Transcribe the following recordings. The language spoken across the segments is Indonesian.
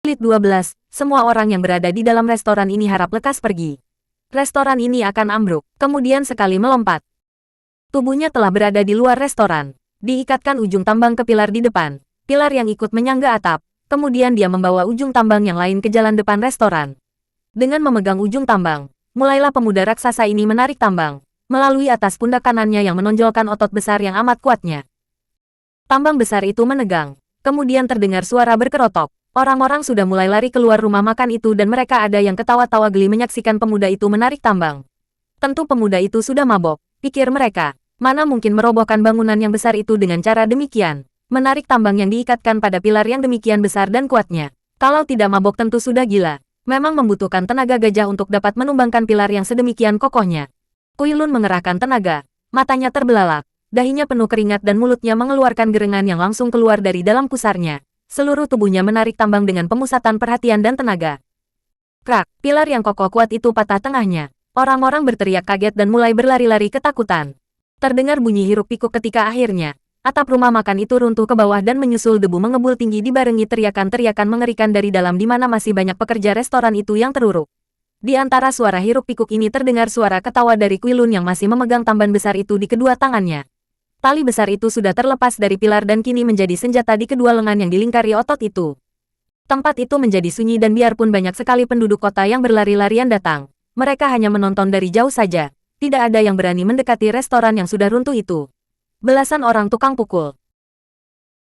Jilid 12, semua orang yang berada di dalam restoran ini harap lekas pergi. Restoran ini akan ambruk, kemudian sekali melompat. Tubuhnya telah berada di luar restoran. Diikatkan ujung tambang ke pilar di depan. Pilar yang ikut menyangga atap. Kemudian dia membawa ujung tambang yang lain ke jalan depan restoran. Dengan memegang ujung tambang, mulailah pemuda raksasa ini menarik tambang, melalui atas pundak kanannya yang menonjolkan otot besar yang amat kuatnya. Tambang besar itu menegang. Kemudian terdengar suara berkerotok. Orang-orang sudah mulai lari keluar rumah makan itu dan mereka ada yang ketawa-tawa geli menyaksikan pemuda itu menarik tambang. Tentu pemuda itu sudah mabok, pikir mereka. Mana mungkin merobohkan bangunan yang besar itu dengan cara demikian. Menarik tambang yang diikatkan pada pilar yang demikian besar dan kuatnya. Kalau tidak mabok tentu sudah gila. Memang membutuhkan tenaga gajah untuk dapat menumbangkan pilar yang sedemikian kokohnya. Kuilun mengerahkan tenaga. Matanya terbelalak. Dahinya penuh keringat dan mulutnya mengeluarkan gerengan yang langsung keluar dari dalam pusarnya. Seluruh tubuhnya menarik tambang dengan pemusatan perhatian dan tenaga. Krak, pilar yang kokoh kuat itu patah tengahnya. Orang-orang berteriak kaget dan mulai berlari-lari ketakutan. Terdengar bunyi hiruk-pikuk ketika akhirnya atap rumah makan itu runtuh ke bawah dan menyusul debu mengebul tinggi dibarengi teriakan-teriakan mengerikan dari dalam di mana masih banyak pekerja restoran itu yang teruruk. Di antara suara hiruk-pikuk ini terdengar suara ketawa dari Kuilun yang masih memegang tamban besar itu di kedua tangannya. Tali besar itu sudah terlepas dari pilar dan kini menjadi senjata di kedua lengan yang dilingkari otot itu. Tempat itu menjadi sunyi dan biarpun banyak sekali penduduk kota yang berlari-larian datang, mereka hanya menonton dari jauh saja. Tidak ada yang berani mendekati restoran yang sudah runtuh itu. Belasan orang tukang pukul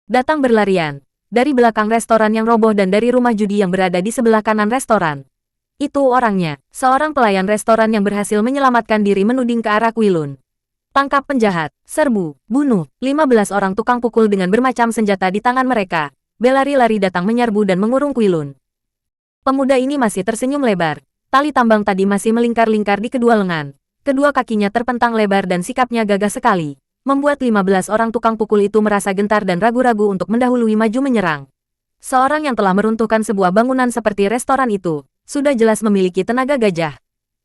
datang berlarian dari belakang restoran yang roboh dan dari rumah judi yang berada di sebelah kanan restoran. Itu orangnya, seorang pelayan restoran yang berhasil menyelamatkan diri menuding ke arah Kuilun. Tangkap penjahat, serbu, bunuh. 15 orang tukang pukul dengan bermacam senjata di tangan mereka. Berlari-lari datang menyerbu dan mengurung Kuilun. Pemuda ini masih tersenyum lebar. Tali tambang tadi masih melingkar-lingkar di kedua lengan. Kedua kakinya terpentang lebar dan sikapnya gagah sekali. Membuat 15 orang tukang pukul itu merasa gentar dan ragu-ragu untuk mendahului maju menyerang. Seorang yang telah meruntuhkan sebuah bangunan seperti restoran itu, sudah jelas memiliki tenaga gajah.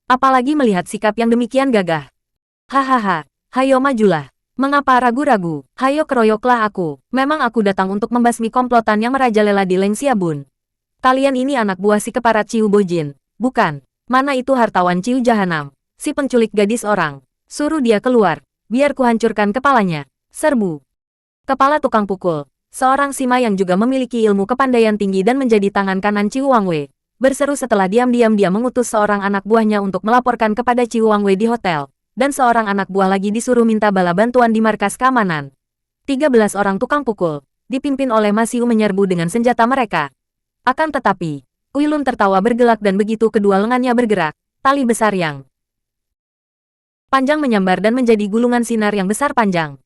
Apalagi melihat sikap yang demikian gagah. Hahaha, hayo majulah. Mengapa ragu-ragu? Hayo keroyoklah aku. Memang aku datang untuk membasmi komplotan yang merajalela di Lengxiabun. Kalian ini anak buah si keparat Ciu Bojin, bukan? Mana itu hartawan Ciu Jahanam, si penculik gadis orang. Suruh dia keluar. Biar kuhancurkan kepalanya. Serbu. Kepala tukang pukul. Seorang Sima yang juga memiliki ilmu kepandaian tinggi dan menjadi tangan kanan Ciu Wangwei. Berseru setelah diam-diam dia mengutus seorang anak buahnya untuk melaporkan kepada Ciu Wangwei di hotel. Dan seorang anak buah lagi disuruh minta bala bantuan di markas keamanan. 13 orang tukang pukul, dipimpin oleh Masiu menyerbu dengan senjata mereka. Akan tetapi, Kuilun tertawa bergelak dan begitu kedua lengannya bergerak, tali besar yang panjang menyambar dan menjadi gulungan sinar yang besar panjang.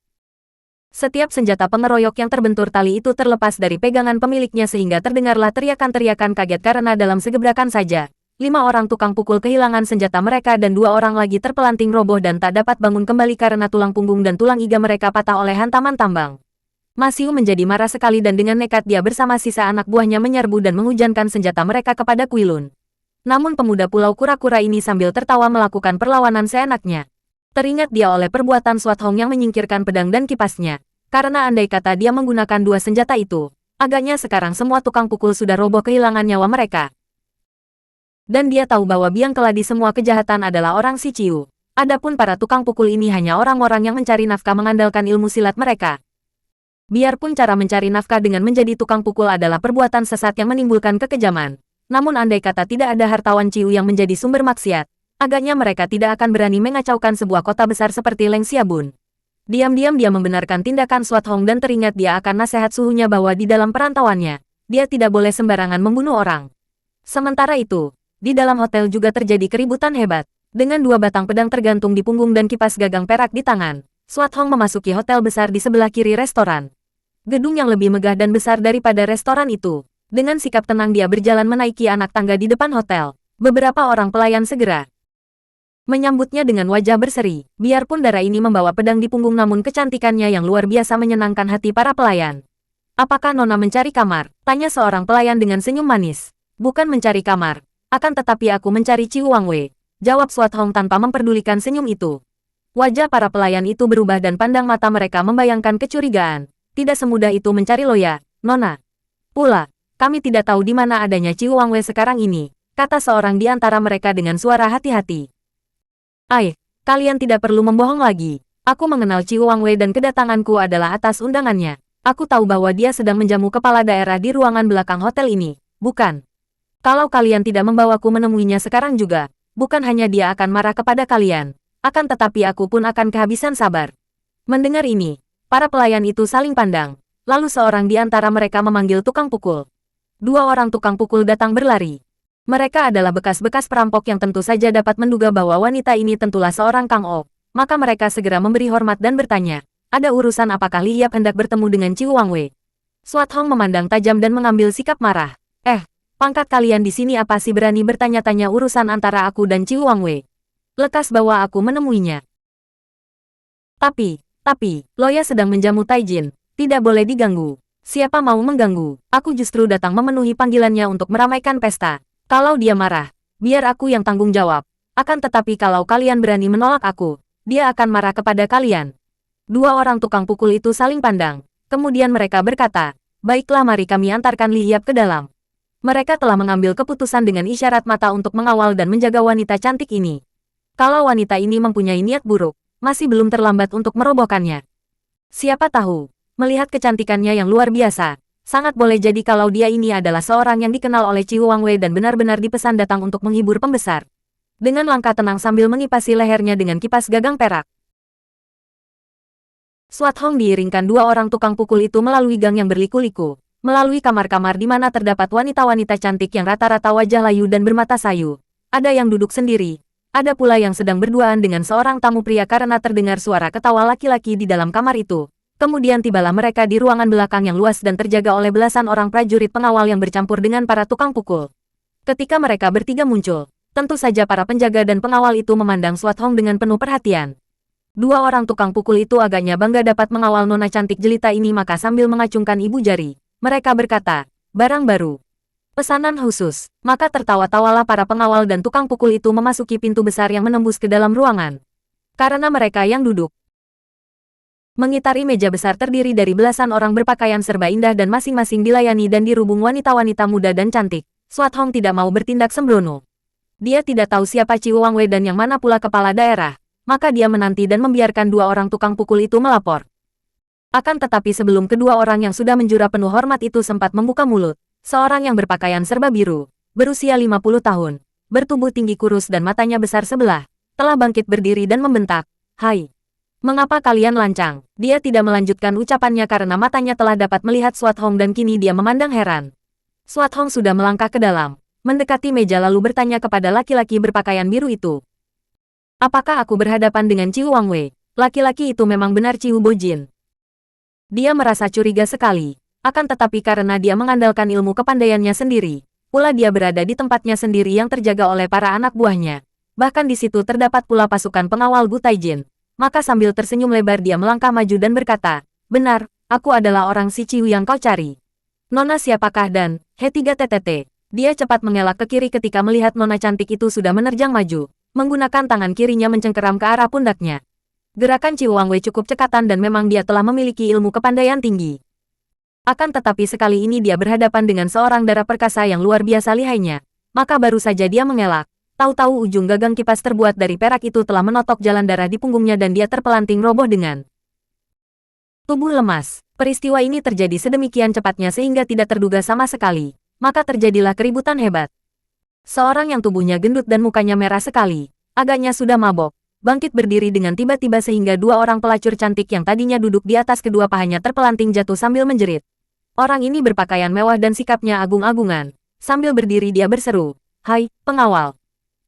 Setiap senjata pengeroyok yang terbentur tali itu terlepas dari pegangan pemiliknya sehingga terdengarlah teriakan-teriakan kaget karena dalam segebrakan saja, 5 orang tukang pukul kehilangan senjata mereka dan 2 orang lagi terpelanting roboh dan tak dapat bangun kembali karena tulang punggung dan tulang iga mereka patah oleh hantaman tambang. Masiu menjadi marah sekali dan dengan nekat dia bersama sisa anak buahnya menyerbu dan menghujankan senjata mereka kepada Kuilun. Namun pemuda pulau kura-kura ini sambil tertawa melakukan perlawanan seenaknya. Teringat dia oleh perbuatan Swat Hong yang menyingkirkan pedang dan kipasnya. Karena andai kata dia menggunakan 2 senjata itu, agaknya sekarang semua tukang pukul sudah roboh kehilangan nyawa mereka. Dan dia tahu bahwa biang keladi semua kejahatan adalah orang si Ciu. Adapun para tukang pukul ini hanya orang-orang yang mencari nafkah mengandalkan ilmu silat mereka. Biarpun cara mencari nafkah dengan menjadi tukang pukul adalah perbuatan sesat yang menimbulkan kekejaman. Namun andai kata tidak ada hartawan Ciu yang menjadi sumber maksiat, agaknya mereka tidak akan berani mengacaukan sebuah kota besar seperti Lengxiabun. Diam-diam dia membenarkan tindakan Swat Hong dan teringat dia akan nasihat suhunya bahwa di dalam perantauannya, dia tidak boleh sembarangan membunuh orang. Sementara itu, di dalam hotel juga terjadi keributan hebat. Dengan 2 batang pedang tergantung di punggung dan kipas gagang perak di tangan, Swat Hong memasuki hotel besar di sebelah kiri restoran. Gedung yang lebih megah dan besar daripada restoran itu. Dengan sikap tenang dia berjalan menaiki anak tangga di depan hotel. Beberapa orang pelayan segera menyambutnya dengan wajah berseri. Biarpun Dara ini membawa pedang di punggung namun kecantikannya yang luar biasa menyenangkan hati para pelayan. Apakah Nona mencari kamar? Tanya seorang pelayan dengan senyum manis. Bukan mencari kamar. Akan tetapi aku mencari Ciu Wangwei. Jawab Swat Hong tanpa memperdulikan senyum itu. Wajah para pelayan itu berubah dan pandang mata mereka membayangkan kecurigaan. Tidak semudah itu mencari Loya, Nona. Pula, kami tidak tahu di mana adanya Ciu Wangwei sekarang ini, kata seorang di antara mereka dengan suara hati-hati. Kalian tidak perlu membohong lagi. Aku mengenal Ciu Wangwei dan kedatanganku adalah atas undangannya. Aku tahu bahwa dia sedang menjamu kepala daerah di ruangan belakang hotel ini, bukan? Kalau kalian tidak membawaku menemuinya sekarang juga, bukan hanya dia akan marah kepada kalian, akan tetapi aku pun akan kehabisan sabar. Mendengar ini, para pelayan itu saling pandang. Lalu seorang di antara mereka memanggil tukang pukul. 2 orang tukang pukul datang berlari. Mereka adalah bekas-bekas perampok yang tentu saja dapat menduga bahwa wanita ini tentulah seorang Kang Oh. Maka mereka segera memberi hormat dan bertanya, ada urusan apakah Li Yap hendak bertemu dengan Ciu Wangwei? Suat Hong memandang tajam dan mengambil sikap marah. Pangkat kalian di sini apa sih berani bertanya-tanya urusan antara aku dan Ciu Wangwei? Lekas bawa aku menemuinya. Tapi, Loya sedang menjamu Taijin. Tidak boleh diganggu. Siapa mau mengganggu? Aku justru datang memenuhi panggilannya untuk meramaikan pesta. Kalau dia marah, biar aku yang tanggung jawab. Akan tetapi kalau kalian berani menolak aku, dia akan marah kepada kalian. 2 orang tukang pukul itu saling pandang. Kemudian mereka berkata, baiklah mari kami antarkan Li Yap ke dalam. Mereka telah mengambil keputusan dengan isyarat mata untuk mengawal dan menjaga wanita cantik ini. Kalau wanita ini mempunyai niat buruk, masih belum terlambat untuk merobohkannya. Siapa tahu, melihat kecantikannya yang luar biasa, sangat boleh jadi kalau dia ini adalah seorang yang dikenal oleh Ciu Wangwei dan benar-benar dipesan datang untuk menghibur pembesar. Dengan langkah tenang sambil mengipasi lehernya dengan kipas gagang perak. Suat Hong diiringkan 2 orang tukang pukul itu melalui gang yang berliku-liku, melalui kamar-kamar di mana terdapat wanita-wanita cantik yang rata-rata wajah layu dan bermata sayu. Ada yang duduk sendiri, ada pula yang sedang berduaan dengan seorang tamu pria karena terdengar suara ketawa laki-laki di dalam kamar itu. Kemudian tibalah mereka di ruangan belakang yang luas dan terjaga oleh belasan orang prajurit pengawal yang bercampur dengan para tukang pukul. Ketika mereka bertiga muncul, tentu saja para penjaga dan pengawal itu memandang Suat Hong dengan penuh perhatian. 2 orang tukang pukul itu agaknya bangga dapat mengawal nona cantik jelita ini maka sambil mengacungkan ibu jari, mereka berkata, barang baru. Pesanan khusus. Maka tertawa-tawalah para pengawal dan tukang pukul itu memasuki pintu besar yang menembus ke dalam ruangan. Karena mereka yang duduk mengitari meja besar terdiri dari belasan orang berpakaian serba indah dan masing-masing dilayani dan dirubung wanita-wanita muda dan cantik, Suat Hong tidak mau bertindak sembrono. Dia tidak tahu siapa Ciu Wangwei dan yang mana pula kepala daerah, maka dia menanti dan membiarkan 2 orang tukang pukul itu melapor. Akan tetapi sebelum kedua orang yang sudah menjura penuh hormat itu sempat membuka mulut, seorang yang berpakaian serba biru, berusia 50 tahun, bertubuh tinggi kurus dan matanya besar sebelah, telah bangkit berdiri dan membentak, "Hai! Mengapa kalian lancang?" Dia tidak melanjutkan ucapannya karena matanya telah dapat melihat Suat Hong dan kini dia memandang heran. Suat Hong sudah melangkah ke dalam, mendekati meja lalu bertanya kepada laki-laki berpakaian biru itu. Apakah aku berhadapan dengan Ciu Wangwei? Laki-laki itu memang benar Ciu Bojin. Dia merasa curiga sekali, akan tetapi karena dia mengandalkan ilmu kepandaiannya sendiri, pula dia berada di tempatnya sendiri yang terjaga oleh para anak buahnya. Bahkan di situ terdapat pula pasukan pengawal Gu Taijin. Maka sambil tersenyum lebar dia melangkah maju dan berkata, benar, aku adalah orang si Ciu yang kau cari. Nona siapakah dan, He3TTT. Dia cepat mengelak ke kiri ketika melihat nona cantik itu sudah menerjang maju, menggunakan tangan kirinya mencengkeram ke arah pundaknya. Gerakan Ciu Wangwei cukup cekatan dan memang dia telah memiliki ilmu kepandaian tinggi. Akan tetapi sekali ini dia berhadapan dengan seorang darah perkasa yang luar biasa lihainya. Maka baru saja dia mengelak. Tahu-tahu ujung gagang kipas terbuat dari perak itu telah menotok jalan darah di punggungnya dan dia terpelanting roboh dengan tubuh lemas. Peristiwa ini terjadi sedemikian cepatnya sehingga tidak terduga sama sekali. Maka terjadilah keributan hebat. Seorang yang tubuhnya gendut dan mukanya merah sekali, agaknya sudah mabok, bangkit berdiri dengan tiba-tiba sehingga 2 orang pelacur cantik yang tadinya duduk di atas kedua pahanya terpelanting jatuh sambil menjerit. Orang ini berpakaian mewah dan sikapnya agung-agungan. Sambil berdiri dia berseru, "Hai, pengawal!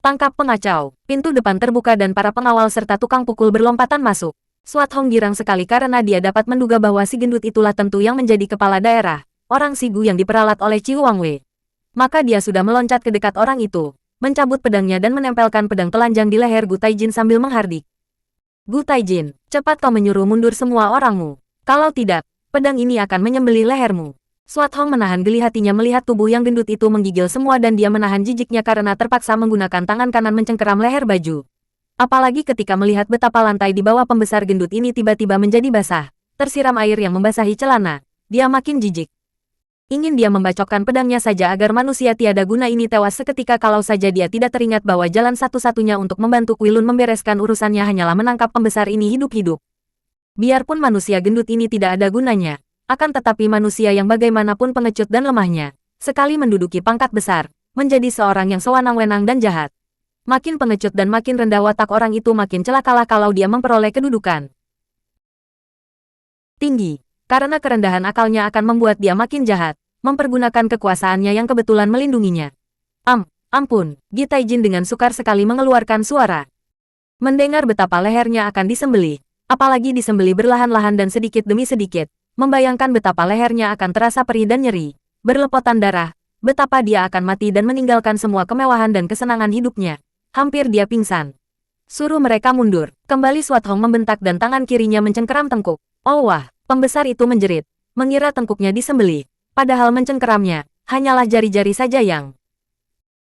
Tangkap pengacau." Pintu depan terbuka dan para pengawal serta tukang pukul berlompatan masuk. Suat Hong girang sekali karena dia dapat menduga bahwa si gendut itulah tentu yang menjadi kepala daerah, orang si Gu yang diperalat oleh Ciu Wangwei. Maka dia sudah meloncat ke dekat orang itu, mencabut pedangnya dan menempelkan pedang telanjang di leher Gu Taijin sambil menghardik. "Gu Taijin, cepat kau menyuruh mundur semua orangmu. Kalau tidak, pedang ini akan menyembelih lehermu." Suat Hong menahan geli hatinya melihat tubuh yang gendut itu menggigil semua dan dia menahan jijiknya karena terpaksa menggunakan tangan kanan mencengkeram leher baju. Apalagi ketika melihat betapa lantai di bawah pembesar gendut ini tiba-tiba menjadi basah, tersiram air yang membasahi celana, dia makin jijik. Ingin dia membacokkan pedangnya saja agar manusia tiada guna ini tewas seketika kalau saja dia tidak teringat bahwa jalan satu-satunya untuk membantu Quilun membereskan urusannya hanyalah menangkap pembesar ini hidup-hidup. Biarpun manusia gendut ini tidak ada gunanya, akan tetapi manusia yang bagaimanapun pengecut dan lemahnya, sekali menduduki pangkat besar, menjadi seorang yang sewenang-wenang dan jahat. Makin pengecut dan makin rendah watak orang itu makin celakalah kalau dia memperoleh kedudukan tinggi. Karena kerendahan akalnya akan membuat dia makin jahat, mempergunakan kekuasaannya yang kebetulan melindunginya. Ampun, Gi Taijin dengan sukar sekali mengeluarkan suara. Mendengar betapa lehernya akan disembelih, apalagi disembelih berlahan-lahan dan sedikit demi sedikit, membayangkan betapa lehernya akan terasa perih dan nyeri, berlepotan darah, betapa dia akan mati dan meninggalkan semua kemewahan dan kesenangan hidupnya. Hampir dia pingsan. Suruh mereka mundur, kembali Suat Hong membentak dan tangan kirinya mencengkeram tengkuk. Oh wah! Pembesar itu menjerit, mengira tengkuknya disembelih, padahal mencengkeramnya, hanyalah jari-jari saja yang...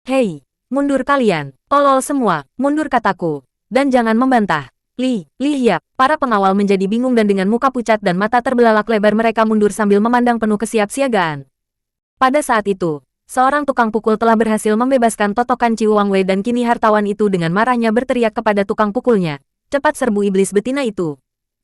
Hei, mundur kalian, tolol semua, mundur kataku, dan jangan membantah. Li Hiap, para pengawal menjadi bingung dan dengan muka pucat dan mata terbelalak lebar mereka mundur sambil memandang penuh kesiapsiagaan. Pada saat itu, seorang tukang pukul telah berhasil membebaskan totokan Ciu Wangwei dan kini hartawan itu dengan marahnya berteriak kepada tukang pukulnya, cepat serbu iblis betina itu.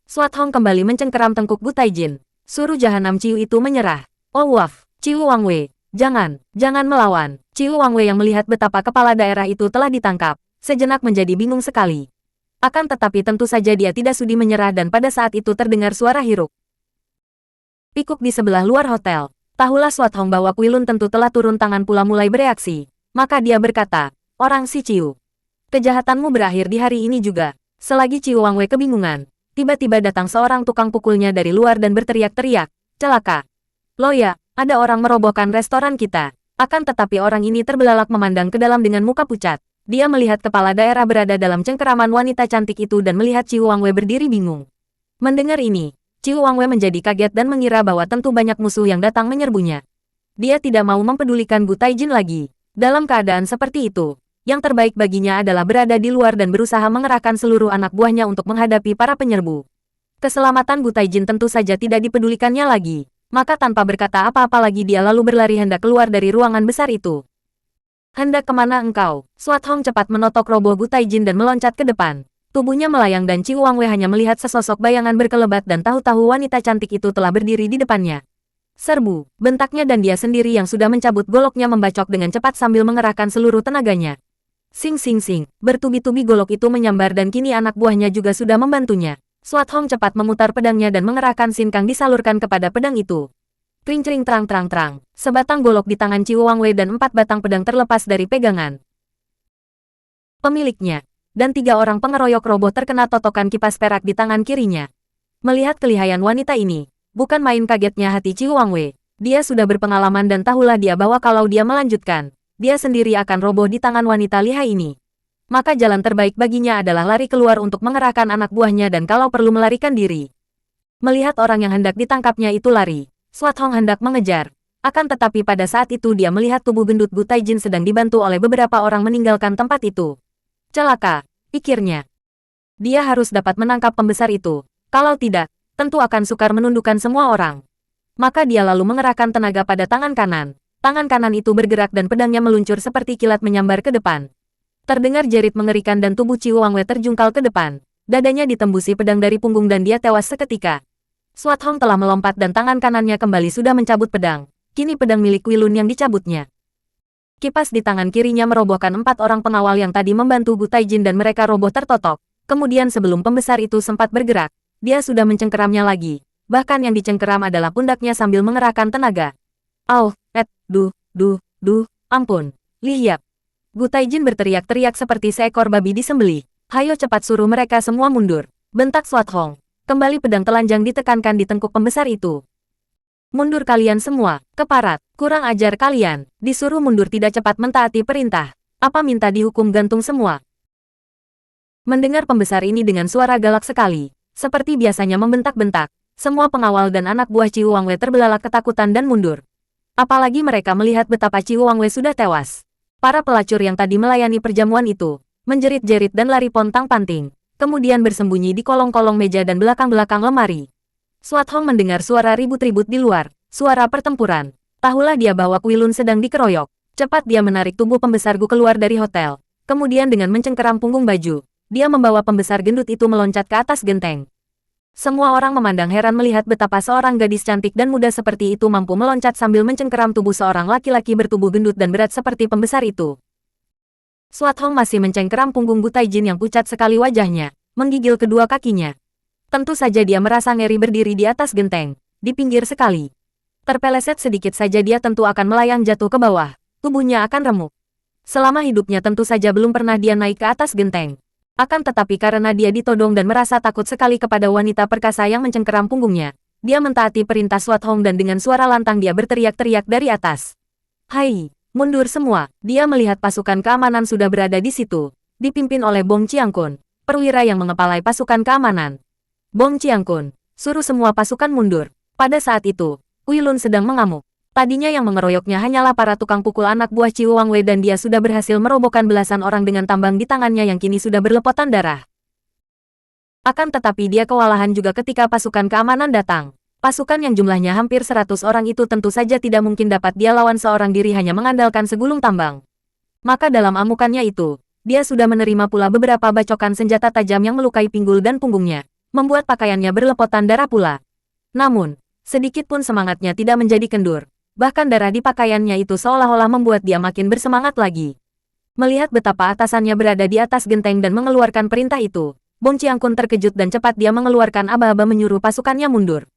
Suat Hong kembali mencengkeram tengkuk Gu Taijin. Suruh jahanam Ciu itu menyerah. Oh waf, Ciu Wangwei, jangan melawan. Ciu Wangwei yang melihat betapa kepala daerah itu telah ditangkap, sejenak menjadi bingung sekali. Akan tetapi tentu saja dia tidak sudi menyerah dan pada saat itu terdengar suara hiruk pikuk di sebelah luar hotel. Tahulah Suat Hong bahwa Quilun tentu telah turun tangan pula mulai bereaksi. Maka dia berkata, orang si Ciu, kejahatanmu berakhir di hari ini juga. Selagi Ciu Wangwei kebingungan, tiba-tiba datang seorang tukang pukulnya dari luar dan berteriak-teriak, celaka. Loya, ada orang merobohkan restoran kita. Akan tetapi orang ini terbelalak memandang ke dalam dengan muka pucat. Dia melihat kepala daerah berada dalam cengkeraman wanita cantik itu dan melihat Ciu Wangwei berdiri bingung. Mendengar ini, Ciu Wangwei menjadi kaget dan mengira bahwa tentu banyak musuh yang datang menyerbunya. Dia tidak mau mempedulikan Gu Taijin lagi. Dalam keadaan seperti itu, yang terbaik baginya adalah berada di luar dan berusaha mengerahkan seluruh anak buahnya untuk menghadapi para penyerbu. Keselamatan Gu Taijin tentu saja tidak dipedulikannya lagi, maka tanpa berkata apa-apa lagi dia lalu berlari hendak keluar dari ruangan besar itu. Hendak kemana engkau? Suat Hong cepat menotok roboh Gu Taijin dan meloncat ke depan. Tubuhnya melayang dan Ciu Wangwei hanya melihat sesosok bayangan berkelebat dan tahu-tahu wanita cantik itu telah berdiri di depannya. Serbu, bentaknya dan dia sendiri yang sudah mencabut goloknya membacok dengan cepat sambil mengerahkan seluruh tenaganya. Sing sing sing, bertubi-tubi golok itu menyambar dan kini anak buahnya juga sudah membantunya. Suat Hong cepat memutar pedangnya dan mengerahkan sinkang disalurkan kepada pedang itu. Tring-tring terang-terang-terang, sebatang golok di tangan Ciu Wangwei dan 4 batang pedang terlepas dari pegangan pemiliknya, dan 3 orang pengeroyok roboh terkena totokan kipas perak di tangan kirinya. Melihat kelihayan wanita ini, bukan main kagetnya hati Ciu Wangwei. Dia sudah berpengalaman dan tahulah dia bahwa kalau dia melanjutkan, dia sendiri akan roboh di tangan wanita lihai ini. Maka jalan terbaik baginya adalah lari keluar untuk mengerahkan anak buahnya dan kalau perlu melarikan diri. Melihat orang yang hendak ditangkapnya itu lari, Suat Hong hendak mengejar. Akan tetapi pada saat itu dia melihat tubuh gendut Gu Taijin sedang dibantu oleh beberapa orang meninggalkan tempat itu. Celaka, pikirnya. Dia harus dapat menangkap pembesar itu. Kalau tidak, tentu akan sukar menundukkan semua orang. Maka dia lalu mengerahkan tenaga pada tangan kanan. Tangan kanan itu bergerak dan pedangnya meluncur seperti kilat menyambar ke depan. Terdengar jerit mengerikan dan tubuh Ciu Wangwei terjungkal ke depan. Dadanya ditembusi pedang dari punggung dan dia tewas seketika. Suat Hong telah melompat dan tangan kanannya kembali sudah mencabut pedang. Kini pedang milik Quilun yang dicabutnya. Kipas di tangan kirinya merobohkan 4 orang pengawal yang tadi membantu Gu Taijin dan mereka roboh tertotok. Kemudian sebelum pembesar itu sempat bergerak, dia sudah mencengkeramnya lagi. Bahkan yang dicengkeram adalah pundaknya sambil mengerahkan tenaga. Ampun, Li Hiap. Gu Taijin berteriak-teriak seperti seekor babi disembelih. Hayo cepat suruh mereka semua mundur. Bentak Suat Hong. Kembali pedang telanjang ditekankan di tengkuk pembesar itu. Mundur kalian semua, keparat, kurang ajar kalian, disuruh mundur tidak cepat mentaati perintah. Apa minta dihukum gantung semua? Mendengar pembesar ini dengan suara galak sekali, seperti biasanya membentak-bentak, semua pengawal dan anak buah Ciu Wangwei terbelalak ketakutan dan mundur. Apalagi mereka melihat betapa Ciu Wangwei sudah tewas. Para pelacur yang tadi melayani perjamuan itu, menjerit-jerit dan lari pontang-panting, kemudian bersembunyi di kolong-kolong meja dan belakang-belakang lemari. Suat Hong mendengar suara ribut-ribut di luar, suara pertempuran. Tahulah dia bahwa Kuilun sedang dikeroyok. Cepat dia menarik tubuh pembesar Gu keluar dari hotel. Kemudian dengan mencengkeram punggung baju, dia membawa pembesar gendut itu meloncat ke atas genteng. Semua orang memandang heran melihat betapa seorang gadis cantik dan muda seperti itu mampu meloncat sambil mencengkeram tubuh seorang laki-laki bertubuh gendut dan berat seperti pembesar itu. Swat Hong masih mencengkeram punggung Gu Taijin yang pucat sekali wajahnya, menggigil kedua kakinya. Tentu saja dia merasa ngeri berdiri di atas genteng, di pinggir sekali. Terpeleset sedikit saja dia tentu akan melayang jatuh ke bawah, tubuhnya akan remuk. Selama hidupnya tentu saja belum pernah dia naik ke atas genteng. Akan tetapi karena dia ditodong dan merasa takut sekali kepada wanita perkasa yang mencengkeram punggungnya, dia mentaati perintah Swat Hong dan dengan suara lantang dia berteriak-teriak dari atas. Hai, mundur semua. Dia melihat pasukan keamanan sudah berada di situ, dipimpin oleh Bong Qiangkun, perwira yang mengepalai pasukan keamanan. Bong Qiangkun, suruh semua pasukan mundur. Pada saat itu, Kuilun sedang mengamuk. Tadinya yang mengeroyoknya hanyalah para tukang pukul anak buah Ciu Wangwei dan dia sudah berhasil merobohkan belasan orang dengan tambang di tangannya yang kini sudah berlepotan darah. Akan tetapi dia kewalahan juga ketika pasukan keamanan datang. Pasukan yang jumlahnya hampir 100 orang itu tentu saja tidak mungkin dapat dia lawan seorang diri hanya mengandalkan segulung tambang. Maka dalam amukannya itu, dia sudah menerima pula beberapa bacokan senjata tajam yang melukai pinggul dan punggungnya, membuat pakaiannya berlepotan darah pula. Namun, sedikit pun semangatnya tidak menjadi kendur. Bahkan darah di pakaiannya itu seolah-olah membuat dia makin bersemangat lagi. Melihat betapa atasannya berada di atas genteng dan mengeluarkan perintah itu, Bong Qiangkun terkejut dan cepat dia mengeluarkan aba-aba menyuruh pasukannya mundur.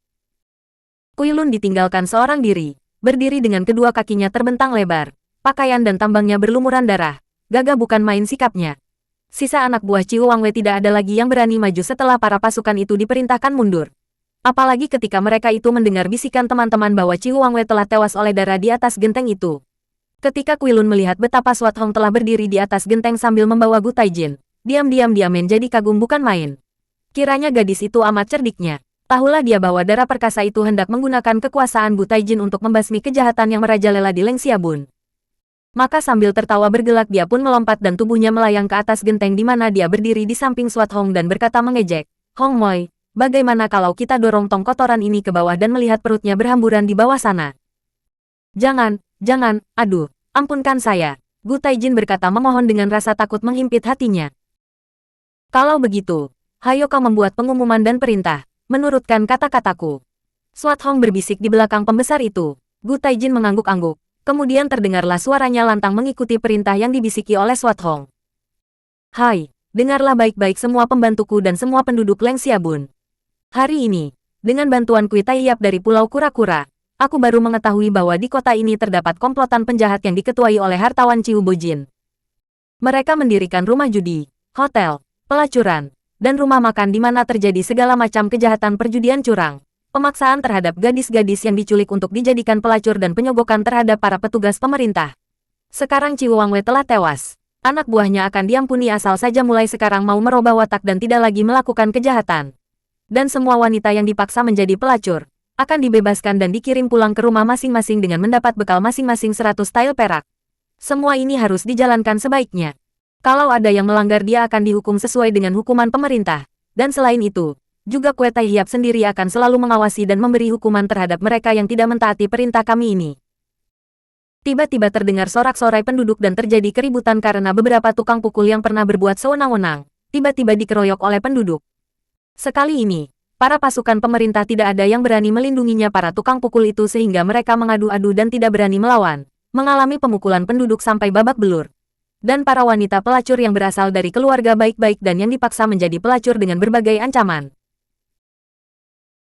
Kuilun ditinggalkan seorang diri, berdiri dengan kedua kakinya terbentang lebar, pakaian dan tambangnya berlumuran darah, gagah bukan main sikapnya. Sisa anak buah Ciu Wangwei tidak ada lagi yang berani maju setelah para pasukan itu diperintahkan mundur. Apalagi ketika mereka itu mendengar bisikan teman-teman bahwa Ciu Wangwei telah tewas oleh darah di atas genteng itu. Ketika Kuilun melihat betapa Swat Hong telah berdiri di atas genteng sambil membawa Gu Taijin, diam-diam dia menjadi kagum bukan main. Kiranya gadis itu amat cerdiknya. Tahulah dia bahwa darah perkasa itu hendak menggunakan kekuasaan Gu Taijin untuk membasmi kejahatan yang merajalela di Leng Xiabun. Maka sambil tertawa bergelak dia pun melompat dan tubuhnya melayang ke atas genteng di mana dia berdiri di samping Swat Hong dan berkata mengejek, "Hong Moi, bagaimana kalau kita dorong tong kotoran ini ke bawah dan melihat perutnya berhamburan di bawah sana?" Jangan, aduh, ampunkan saya." Gu Taijin berkata memohon dengan rasa takut menghimpit hatinya. "Kalau begitu, hayo kau membuat pengumuman dan perintah, menurutkan kata-kataku." Swat Hong berbisik di belakang pembesar itu. Gu Taijin mengangguk-angguk, kemudian terdengarlah suaranya lantang mengikuti perintah yang dibisiki oleh Swat Hong. "Hai, dengarlah baik-baik semua pembantuku dan semua penduduk Leng Xiabun. Hari ini, dengan bantuan Kui Taiyap dari Pulau Kura-Kura, aku baru mengetahui bahwa di kota ini terdapat komplotan penjahat yang diketuai oleh hartawan Ciu Bojin. Mereka mendirikan rumah judi, hotel, pelacuran, dan rumah makan di mana terjadi segala macam kejahatan perjudian curang, pemaksaan terhadap gadis-gadis yang diculik untuk dijadikan pelacur dan penyogokan terhadap para petugas pemerintah. Sekarang Ciu Wangwei telah tewas. Anak buahnya akan diampuni asal saja mulai sekarang mau merubah watak dan tidak lagi melakukan kejahatan. Dan semua wanita yang dipaksa menjadi pelacur akan dibebaskan dan dikirim pulang ke rumah masing-masing dengan mendapat bekal masing-masing 100 tael perak. Semua ini harus dijalankan sebaiknya. Kalau ada yang melanggar dia akan dihukum sesuai dengan hukuman pemerintah. Dan selain itu, juga Kue Tai Hiap sendiri akan selalu mengawasi dan memberi hukuman terhadap mereka yang tidak mentaati perintah kami ini." Tiba-tiba terdengar sorak-sorai penduduk dan terjadi keributan karena beberapa tukang pukul yang pernah berbuat sewenang-wenang, tiba-tiba dikeroyok oleh penduduk. Sekali ini, para pasukan pemerintah tidak ada yang berani melindunginya para tukang pukul itu sehingga mereka mengadu-adu dan tidak berani melawan, mengalami pemukulan penduduk sampai babak belur. Dan para wanita pelacur yang berasal dari keluarga baik-baik dan yang dipaksa menjadi pelacur dengan berbagai ancaman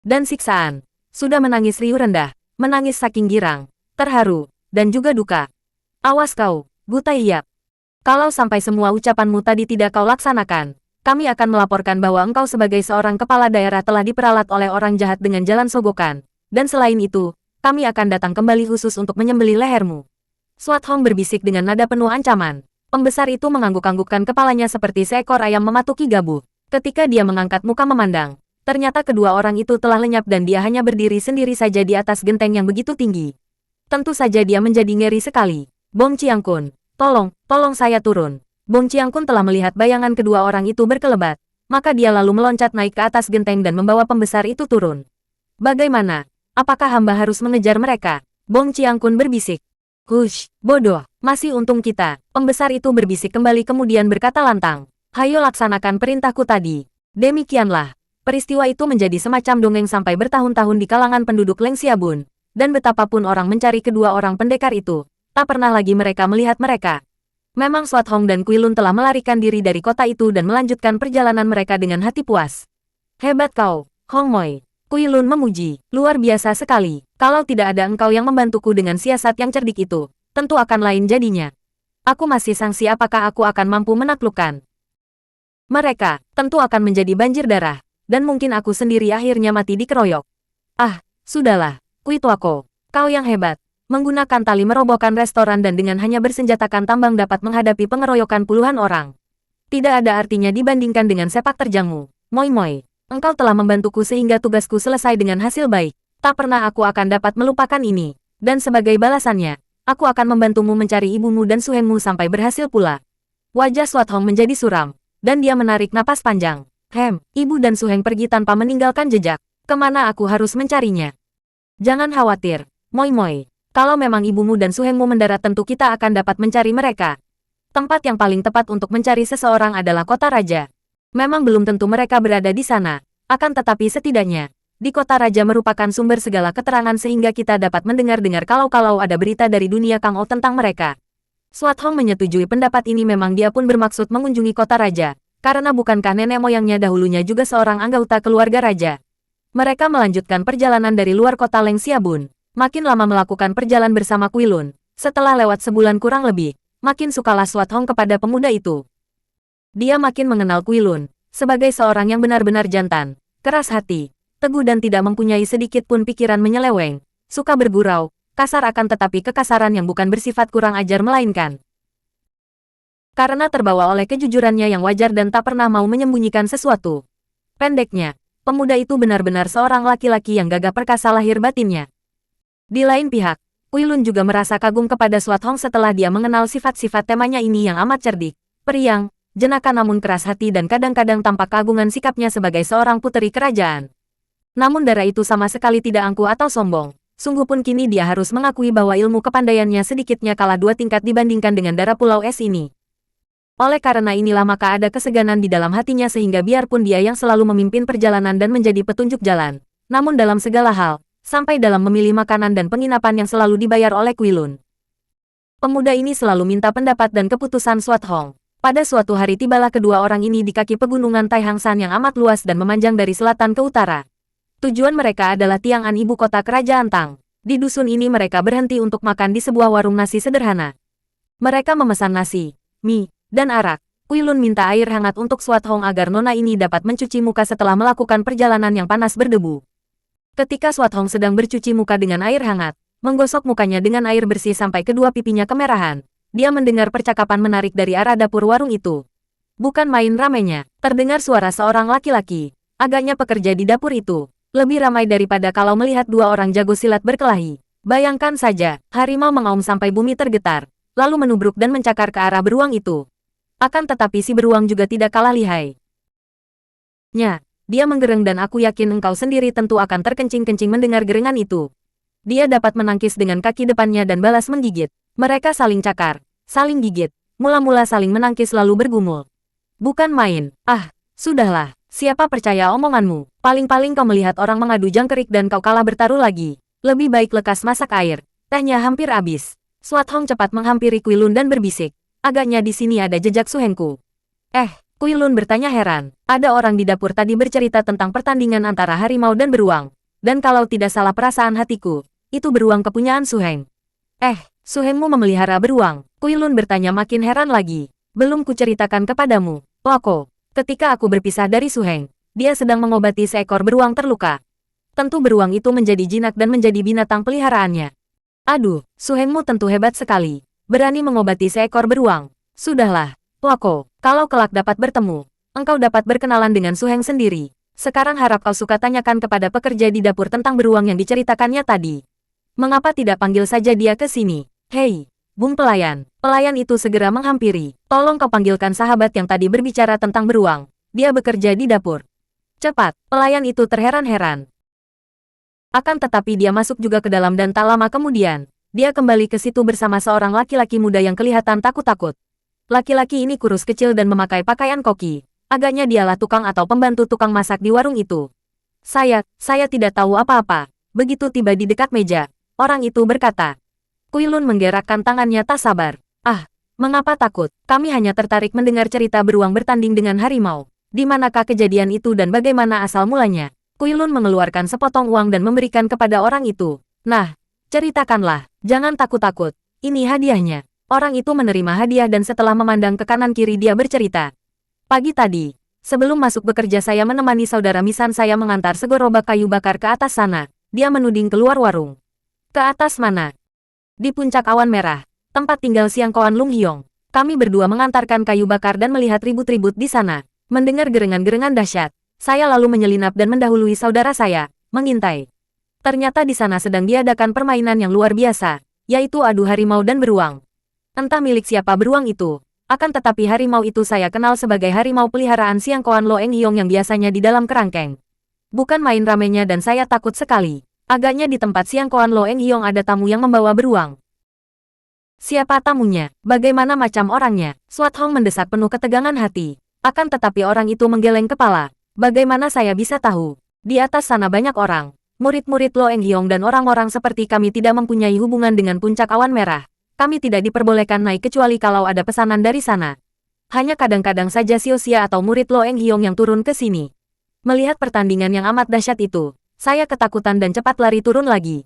dan siksaan, sudah menangis riuh rendah, menangis saking girang, terharu, dan juga duka. "Awas kau, Gu Taiyap. Kalau sampai semua ucapanmu tadi tidak kau laksanakan, kami akan melaporkan bahwa engkau sebagai seorang kepala daerah telah diperalat oleh orang jahat dengan jalan sogokan. Dan selain itu, kami akan datang kembali khusus untuk menyembelih lehermu." Swat Hong berbisik dengan nada penuh ancaman. Pembesar itu mengangguk-anggukkan kepalanya seperti seekor ayam mematuki gabuh. Ketika dia mengangkat muka memandang, ternyata kedua orang itu telah lenyap dan dia hanya berdiri sendiri saja di atas genteng yang begitu tinggi. Tentu saja dia menjadi ngeri sekali. "Bong Qiangkun, tolong saya turun." Bong Qiangkun telah melihat bayangan kedua orang itu berkelebat, maka dia lalu meloncat naik ke atas genteng dan membawa pembesar itu turun. "Bagaimana? Apakah hamba harus mengejar mereka?" Bong Qiangkun berbisik. Hush, bodoh, masih untung kita. Pembesar itu berbisik kembali kemudian berkata lantang. Hayo laksanakan perintahku tadi. Demikianlah. Peristiwa itu menjadi semacam dongeng sampai bertahun-tahun di kalangan penduduk Leng Xiabun. Dan betapapun orang mencari kedua orang pendekar itu, tak pernah lagi mereka melihat mereka. Memang Swat Hong dan Kuilun telah melarikan diri dari kota itu dan melanjutkan perjalanan mereka dengan hati puas. Hebat kau, Hong Moi. Kuilun memuji, luar biasa sekali. Kalau tidak ada engkau yang membantuku dengan siasat yang cerdik itu, tentu akan lain jadinya. Aku masih sangsi apakah aku akan mampu menaklukkan mereka, tentu akan menjadi banjir darah, dan mungkin aku sendiri akhirnya mati dikeroyok. Ah, sudahlah, Kuituako, kau yang hebat. Menggunakan tali merobohkan restoran dan dengan hanya bersenjatakan tambang dapat menghadapi pengeroyokan puluhan orang. Tidak ada artinya dibandingkan dengan sepak terjangmu. Moi Moi. Engkau telah membantuku sehingga tugasku selesai dengan hasil baik. Tak pernah aku akan dapat melupakan ini. Dan sebagai balasannya, aku akan membantumu mencari ibumu dan suhengmu sampai berhasil pula. Wajah Swat Hong menjadi suram, dan dia menarik napas panjang. Ibu dan suheng pergi tanpa meninggalkan jejak. Kemana aku harus mencarinya? Jangan khawatir, Moi Moi. Kalau memang ibumu dan suhengmu mendarat tentu kita akan dapat mencari mereka. Tempat yang paling tepat untuk mencari seseorang adalah kota raja. Memang belum tentu mereka berada di sana, akan tetapi setidaknya, di kota raja merupakan sumber segala keterangan sehingga kita dapat mendengar-dengar kalau ada berita dari dunia Kang O tentang mereka. Swat Hong menyetujui pendapat ini memang dia pun bermaksud mengunjungi kota raja, karena bukankah nenek moyangnya dahulunya juga seorang anggota keluarga raja. Mereka melanjutkan perjalanan dari luar kota Leng Xiabun, makin lama melakukan perjalanan bersama Kuilun. Setelah lewat sebulan kurang lebih, makin sukalah Swat Hong kepada pemuda itu. Dia makin mengenal Kuilun sebagai seorang yang benar-benar jantan, keras hati, teguh dan tidak mempunyai sedikit pun pikiran menyeleweng, suka bergurau, kasar akan tetapi kekasaran yang bukan bersifat kurang ajar melainkan karena terbawa oleh kejujurannya yang wajar dan tak pernah mau menyembunyikan sesuatu. Pendeknya, pemuda itu benar-benar seorang laki-laki yang gagah perkasa lahir batinnya. Di lain pihak, Kuilun juga merasa kagum kepada Swat Hong setelah dia mengenal sifat-sifat temanya ini yang amat cerdik, periang, jenaka namun keras hati dan kadang-kadang tampak keagungan sikapnya sebagai seorang puteri kerajaan. Namun darah itu sama sekali tidak angkuh atau sombong. Sungguh pun kini dia harus mengakui bahwa ilmu kepandaiannya sedikitnya kalah 2 tingkat dibandingkan dengan darah Pulau Es ini. Oleh karena inilah maka ada keseganan di dalam hatinya sehingga biarpun dia yang selalu memimpin perjalanan dan menjadi petunjuk jalan, namun dalam segala hal, sampai dalam memilih makanan dan penginapan yang selalu dibayar oleh Kuilun. Pemuda ini selalu minta pendapat dan keputusan Swat Hong. Pada suatu hari tibalah kedua orang ini di kaki pegunungan Taihang Shan yang amat luas dan memanjang dari selatan ke utara. Tujuan mereka adalah Tiang'an ibu kota kerajaan Tang. Di dusun ini mereka berhenti untuk makan di sebuah warung nasi sederhana. Mereka memesan nasi, mie, dan arak. Kuilun minta air hangat untuk Swat Hong agar nona ini dapat mencuci muka setelah melakukan perjalanan yang panas berdebu. Ketika Swat Hong sedang bercuci muka dengan air hangat, menggosok mukanya dengan air bersih sampai kedua pipinya kemerahan, dia mendengar percakapan menarik dari arah dapur warung itu. Bukan main ramainya, terdengar suara seorang laki-laki. Agaknya pekerja di dapur itu. Lebih ramai daripada kalau melihat 2 orang jago silat berkelahi. Bayangkan saja, harimau mengaum sampai bumi tergetar, lalu menubruk dan mencakar ke arah beruang itu. Akan tetapi si beruang juga tidak kalah lihai. Dia menggereng dan aku yakin engkau sendiri tentu akan terkencing-kencing mendengar gerengan itu. Dia dapat menangkis dengan kaki depannya dan balas menggigit. Mereka saling cakar, saling gigit, mula-mula saling menangkis lalu bergumul. Bukan main, sudahlah, siapa percaya omonganmu? Paling-paling kau melihat orang mengadu jangkrik dan kau kalah bertaruh lagi. Lebih baik lekas masak air, tehnya hampir habis. Swat Hong cepat menghampiri Kuilun dan berbisik, agaknya di sini ada jejak suhengku. Kuilun bertanya heran, ada orang di dapur tadi bercerita tentang pertandingan antara harimau dan beruang. Dan kalau tidak salah perasaan hatiku, itu beruang kepunyaan suheng. Suhengmu memelihara beruang? Kuilun bertanya makin heran lagi. Belum kuceritakan kepadamu, Wako. Ketika aku berpisah dari Suheng, dia sedang mengobati seekor beruang terluka. Tentu beruang itu menjadi jinak dan menjadi binatang peliharaannya. Aduh, Suhengmu tentu hebat sekali. Berani mengobati seekor beruang. Sudahlah, Wako. Kalau kelak dapat bertemu, engkau dapat berkenalan dengan Suheng sendiri. Sekarang harap kau suka tanyakan kepada pekerja di dapur tentang beruang yang diceritakannya tadi. Mengapa tidak panggil saja dia ke sini? Hei, Bung pelayan. Pelayan itu segera menghampiri. Tolong kau panggilkan sahabat yang tadi berbicara tentang beruang. Dia bekerja di dapur. Cepat, pelayan itu terheran-heran. Akan tetapi dia masuk juga ke dalam dan tak lama kemudian, dia kembali ke situ bersama seorang laki-laki muda yang kelihatan takut-takut. Laki-laki ini kurus kecil dan memakai pakaian koki. Agaknya dialah tukang atau pembantu tukang masak di warung itu. Saya tidak tahu apa-apa. Begitu tiba di dekat meja, orang itu berkata. Kuilun menggerakkan tangannya tak sabar. Ah, mengapa takut? Kami hanya tertarik mendengar cerita beruang bertanding dengan harimau. Di manakah kejadian itu dan bagaimana asal mulanya? Kuilun mengeluarkan sepotong uang dan memberikan kepada orang itu. Nah, ceritakanlah, jangan takut-takut. Ini hadiahnya. Orang itu menerima hadiah dan setelah memandang ke kanan kiri dia bercerita. Pagi tadi, sebelum masuk bekerja saya menemani saudara misan saya mengantar segerobak kayu bakar ke atas sana. Dia menuding keluar warung. Ke atas mana? Di puncak awan merah, tempat tinggal Siang Koan Lung Hyong. Kami berdua mengantarkan kayu bakar dan melihat ribut-ribut di sana. Mendengar gerengan-gerengan dahsyat, saya lalu menyelinap dan mendahului saudara saya, mengintai. Ternyata di sana sedang diadakan permainan yang luar biasa, yaitu adu harimau dan beruang. Entah milik siapa beruang itu, akan tetapi harimau itu saya kenal sebagai harimau peliharaan Siang Koan Lo Eng Hyong yang biasanya di dalam kerangkeng. Bukan main ramenya dan saya takut sekali. Agaknya di tempat Siang Koan Lo Eng Hyong ada tamu yang membawa beruang. Siapa tamunya? Bagaimana macam orangnya? Swat Hong mendesak penuh ketegangan hati. Akan tetapi orang itu menggeleng kepala. Bagaimana saya bisa tahu? Di atas sana banyak orang. Murid-murid Lo Eng Hyong dan orang-orang seperti kami tidak mempunyai hubungan dengan puncak awan merah. Kami tidak diperbolehkan naik kecuali kalau ada pesanan dari sana. Hanya kadang-kadang saja Xiaoxia atau murid Lo Eng Hyong yang turun ke sini. Melihat pertandingan yang amat dahsyat itu, saya ketakutan dan cepat lari turun lagi.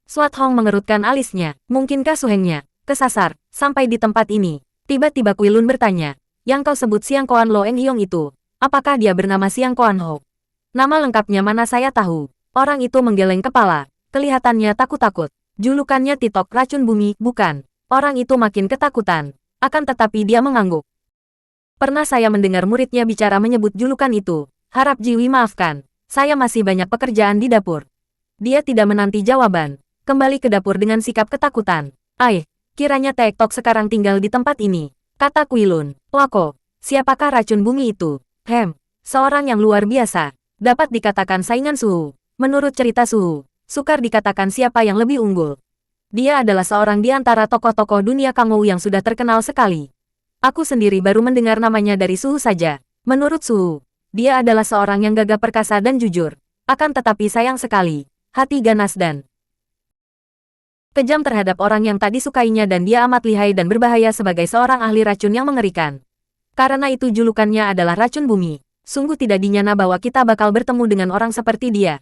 Swat Hong mengerutkan alisnya. Mungkinkah suhengnya kesasar sampai di tempat ini? Tiba-tiba Kuilun bertanya. Yang kau sebut Siang Koan Lo Eng Hyong itu, apakah dia bernama Siang Koan Ho? Nama lengkapnya mana saya tahu. Orang itu menggeleng kepala. Kelihatannya takut-takut. Julukannya Titok Racun Bumi, bukan? Orang itu makin ketakutan. Akan tetapi dia mengangguk. Pernah saya mendengar muridnya bicara menyebut julukan itu. Harap Jiwi maafkan. Saya masih banyak pekerjaan di dapur. Dia tidak menanti jawaban. Kembali ke dapur dengan sikap ketakutan. Kiranya Tek-Tok sekarang tinggal di tempat ini. Kata Kuilun. Wako, siapakah racun bumi itu? Seorang yang luar biasa. Dapat dikatakan saingan Suhu. Menurut cerita Suhu, sukar dikatakan siapa yang lebih unggul. Dia adalah seorang di antara tokoh-tokoh dunia Kangou yang sudah terkenal sekali. Aku sendiri baru mendengar namanya dari Suhu saja. Menurut Suhu, dia adalah seorang yang gagah perkasa dan jujur. Akan tetapi sayang sekali, hati ganas dan kejam terhadap orang yang tak disukainya dan dia amat lihai dan berbahaya sebagai seorang ahli racun yang mengerikan. Karena itu julukannya adalah racun bumi. Sungguh tidak dinyana bahwa kita bakal bertemu dengan orang seperti dia.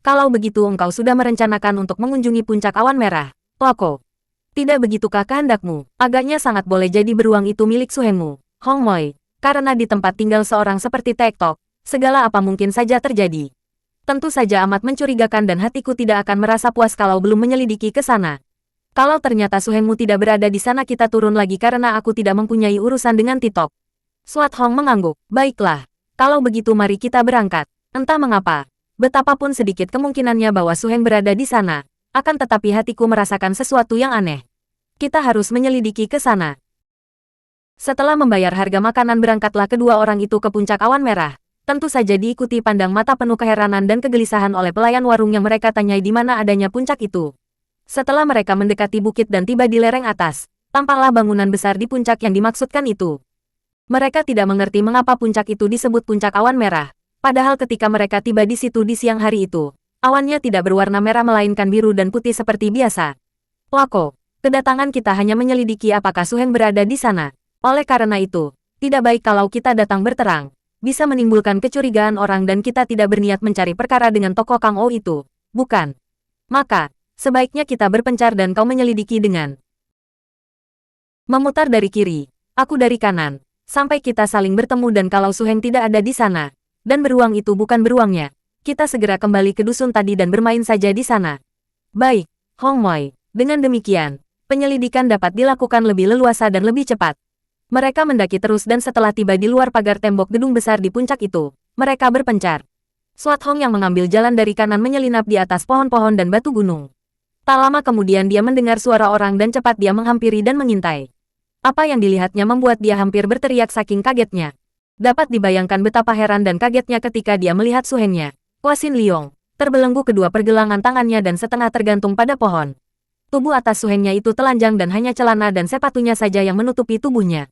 Kalau begitu engkau sudah merencanakan untuk mengunjungi puncak awan merah, Wako. Tidak begitukah kehendakmu? Agaknya sangat boleh jadi beruang itu milik suhengmu, Hong Moi. Karena di tempat tinggal seorang seperti Tek-Tok, segala apa mungkin saja terjadi. Tentu saja amat mencurigakan dan hatiku tidak akan merasa puas kalau belum menyelidiki ke sana. Kalau ternyata suhengmu tidak berada di sana kita turun lagi karena aku tidak mempunyai urusan dengan Titok. Swat Hong mengangguk. Baiklah, kalau begitu mari kita berangkat. Entah mengapa, betapapun sedikit kemungkinannya bahwa Suheng berada di sana, akan tetapi hatiku merasakan sesuatu yang aneh. Kita harus menyelidiki ke sana. Setelah membayar harga makanan berangkatlah kedua orang itu ke puncak awan merah. Tentu saja diikuti pandang mata penuh keheranan dan kegelisahan oleh pelayan warung yang mereka tanyai di mana adanya puncak itu. Setelah mereka mendekati bukit dan tiba di lereng atas, tampaklah bangunan besar di puncak yang dimaksudkan itu. Mereka tidak mengerti mengapa puncak itu disebut puncak awan merah, padahal ketika mereka tiba di situ di siang hari itu, awannya tidak berwarna merah melainkan biru dan putih seperti biasa. Wako, kedatangan kita hanya menyelidiki apakah Suheng berada di sana. Oleh karena itu, tidak baik kalau kita datang berterang. Bisa menimbulkan kecurigaan orang dan kita tidak berniat mencari perkara dengan tokoh Kangou itu, bukan? Maka, sebaiknya kita berpencar dan kau menyelidiki dengan memutar dari kiri, aku dari kanan, sampai kita saling bertemu dan kalau Suheng tidak ada di sana, dan beruang itu bukan beruangnya, kita segera kembali ke dusun tadi dan bermain saja di sana. Baik, Hong Moi, dengan demikian, penyelidikan dapat dilakukan lebih leluasa dan lebih cepat. Mereka mendaki terus dan setelah tiba di luar pagar tembok gedung besar di puncak itu, mereka berpencar. Swat Hong yang mengambil jalan dari kanan menyelinap di atas pohon-pohon dan batu gunung. Tak lama kemudian dia mendengar suara orang dan cepat dia menghampiri dan mengintai. Apa yang dilihatnya membuat dia hampir berteriak saking kagetnya. Dapat dibayangkan betapa heran dan kagetnya ketika dia melihat suhengnya, Hua Xin Liong, terbelenggu kedua pergelangan tangannya dan setengah tergantung pada pohon. Tubuh atas suhennya itu telanjang dan hanya celana dan sepatunya saja yang menutupi tubuhnya.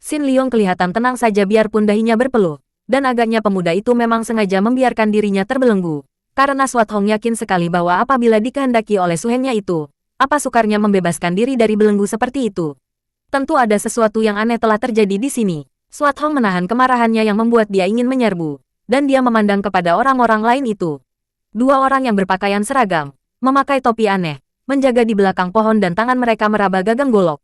Xin Liong kelihatan tenang saja biarpun dahinya berpeluh, dan agaknya pemuda itu memang sengaja membiarkan dirinya terbelenggu, karena Swat Hong yakin sekali bahwa apabila dikehendaki oleh suhennya itu, apa sukarnya membebaskan diri dari belenggu seperti itu. Tentu ada sesuatu yang aneh telah terjadi di sini. Swat Hong menahan kemarahannya yang membuat dia ingin menyerbu, dan dia memandang kepada orang-orang lain itu. Dua orang yang berpakaian seragam, memakai topi aneh, menjaga di belakang pohon dan tangan mereka meraba gagang golok.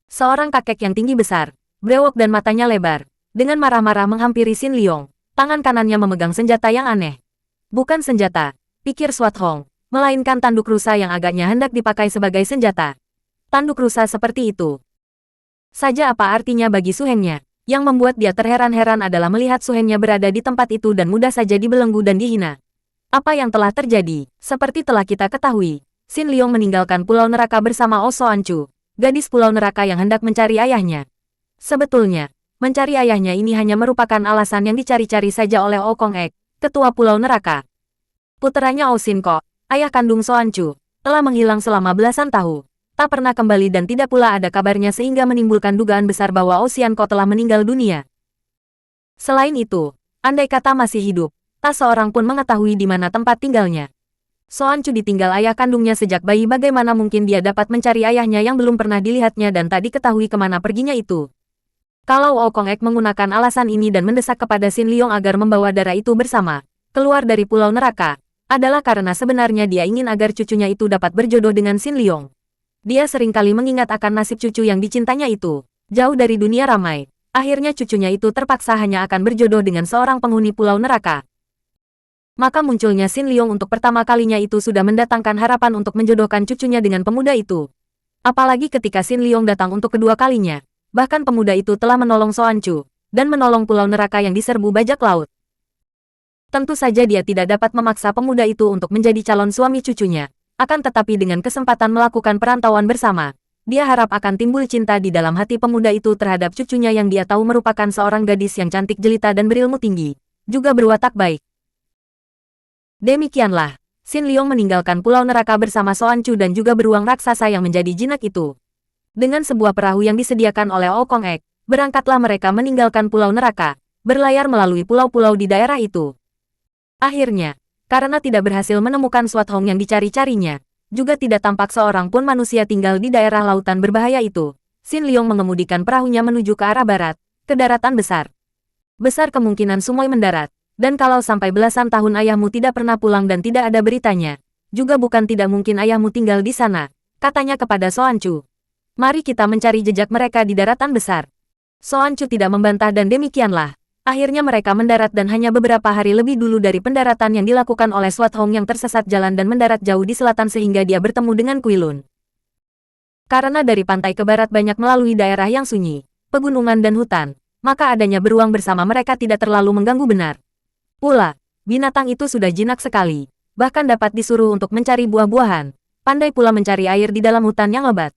Seorang kakek yang tinggi besar, brewok dan matanya lebar, dengan marah-marah menghampiri Xin Liong, tangan kanannya memegang senjata yang aneh. Bukan senjata, pikir Swat Hong, melainkan tanduk rusa yang agaknya hendak dipakai sebagai senjata. Tanduk rusa seperti itu saja apa artinya bagi suhennya? Yang membuat dia terheran-heran adalah melihat suhennya berada di tempat itu dan mudah saja dibelenggu dan dihina. Apa yang telah terjadi? Seperti telah kita ketahui, Xin Liong meninggalkan Pulau Neraka bersama Oh Soan Chu, gadis Pulau Neraka yang hendak mencari ayahnya. Sebetulnya, mencari ayahnya ini hanya merupakan alasan yang dicari-cari saja oleh Oh Kong Ek, ketua Pulau Neraka. Puteranya Oh Sin Kok, ayah kandung Soan Chu, telah menghilang selama belasan tahun. Tak pernah kembali dan tidak pula ada kabarnya sehingga menimbulkan dugaan besar bahwa Oh Sian Ko telah meninggal dunia. Selain itu, andai kata masih hidup, tak seorang pun mengetahui di mana tempat tinggalnya. Soan Chu ditinggal ayah kandungnya sejak bayi, bagaimana mungkin dia dapat mencari ayahnya yang belum pernah dilihatnya dan tak diketahui kemana perginya itu. Kalau Oh Kong Ek menggunakan alasan ini dan mendesak kepada Xin Liong agar membawa darah itu bersama, keluar dari Pulau Neraka, adalah karena sebenarnya dia ingin agar cucunya itu dapat berjodoh dengan Xin Liong. Dia seringkali mengingat akan nasib cucu yang dicintanya itu, jauh dari dunia ramai. Akhirnya cucunya itu terpaksa hanya akan berjodoh dengan seorang penghuni Pulau Neraka. Maka munculnya Xin Liong untuk pertama kalinya itu sudah mendatangkan harapan untuk menjodohkan cucunya dengan pemuda itu. Apalagi ketika Xin Liong datang untuk kedua kalinya, bahkan pemuda itu telah menolong Soan Chu, dan menolong Pulau Neraka yang diserbu bajak laut. Tentu saja dia tidak dapat memaksa pemuda itu untuk menjadi calon suami cucunya. Akan tetapi dengan kesempatan melakukan perantauan bersama, dia harap akan timbul cinta di dalam hati pemuda itu terhadap cucunya yang dia tahu merupakan seorang gadis yang cantik jelita dan berilmu tinggi, juga berwatak baik. Demikianlah, Xin Liong meninggalkan Pulau Neraka bersama Soan Chu dan juga beruang raksasa yang menjadi jinak itu. Dengan sebuah perahu yang disediakan oleh Oh Kong Ek, berangkatlah mereka meninggalkan Pulau Neraka, berlayar melalui pulau-pulau di daerah itu. Akhirnya, karena tidak berhasil menemukan Swat Hong yang dicari-carinya, juga tidak tampak seorang pun manusia tinggal di daerah lautan berbahaya itu, Xin Liong mengemudikan perahunya menuju ke arah barat, ke daratan besar. Besar kemungkinan Sumoy mendarat, dan kalau sampai belasan tahun ayahmu tidak pernah pulang dan tidak ada beritanya, juga bukan tidak mungkin ayahmu tinggal di sana, katanya kepada Soan Chu. Mari kita mencari jejak mereka di daratan besar. Soan Chu tidak membantah dan demikianlah. Akhirnya mereka mendarat dan hanya beberapa hari lebih dulu dari pendaratan yang dilakukan oleh Swat Hong yang tersesat jalan dan mendarat jauh di selatan sehingga dia bertemu dengan Kuilun. Karena dari pantai ke barat banyak melalui daerah yang sunyi, pegunungan dan hutan, maka adanya beruang bersama mereka tidak terlalu mengganggu benar. Pula, binatang itu sudah jinak sekali, bahkan dapat disuruh untuk mencari buah-buahan, pandai pula mencari air di dalam hutan yang lebat.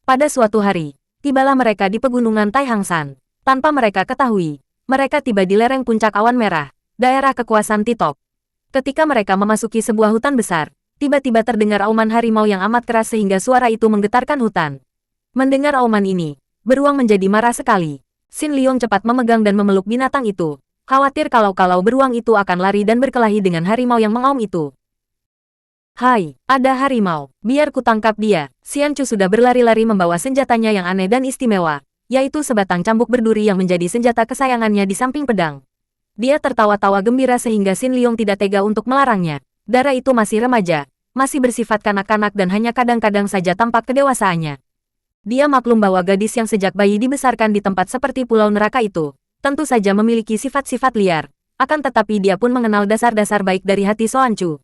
Pada suatu hari, tibalah mereka di pegunungan Tai Hang San. Tanpa mereka ketahui, mereka tiba di lereng puncak awan merah, daerah kekuasaan Titop. Ketika mereka memasuki sebuah hutan besar, tiba-tiba terdengar auman harimau yang amat keras sehingga suara itu menggetarkan hutan. Mendengar auman ini, beruang menjadi marah sekali. Xin Liong cepat memegang dan memeluk binatang itu, khawatir kalau beruang itu akan lari dan berkelahi dengan harimau yang mengaum itu. Hai, ada harimau, biar kutangkap dia. Xian Chu sudah berlari-lari membawa senjatanya yang aneh dan istimewa, yaitu sebatang cambuk berduri yang menjadi senjata kesayangannya di samping pedang. Dia tertawa-tawa gembira sehingga Xin Liong tidak tega untuk melarangnya. Darah itu masih remaja, masih bersifat kanak-kanak dan hanya kadang-kadang saja tampak kedewasaannya. Dia maklum bahwa gadis yang sejak bayi dibesarkan di tempat seperti Pulau Neraka itu, tentu saja memiliki sifat-sifat liar, akan tetapi dia pun mengenal dasar-dasar baik dari hati Soan Chu.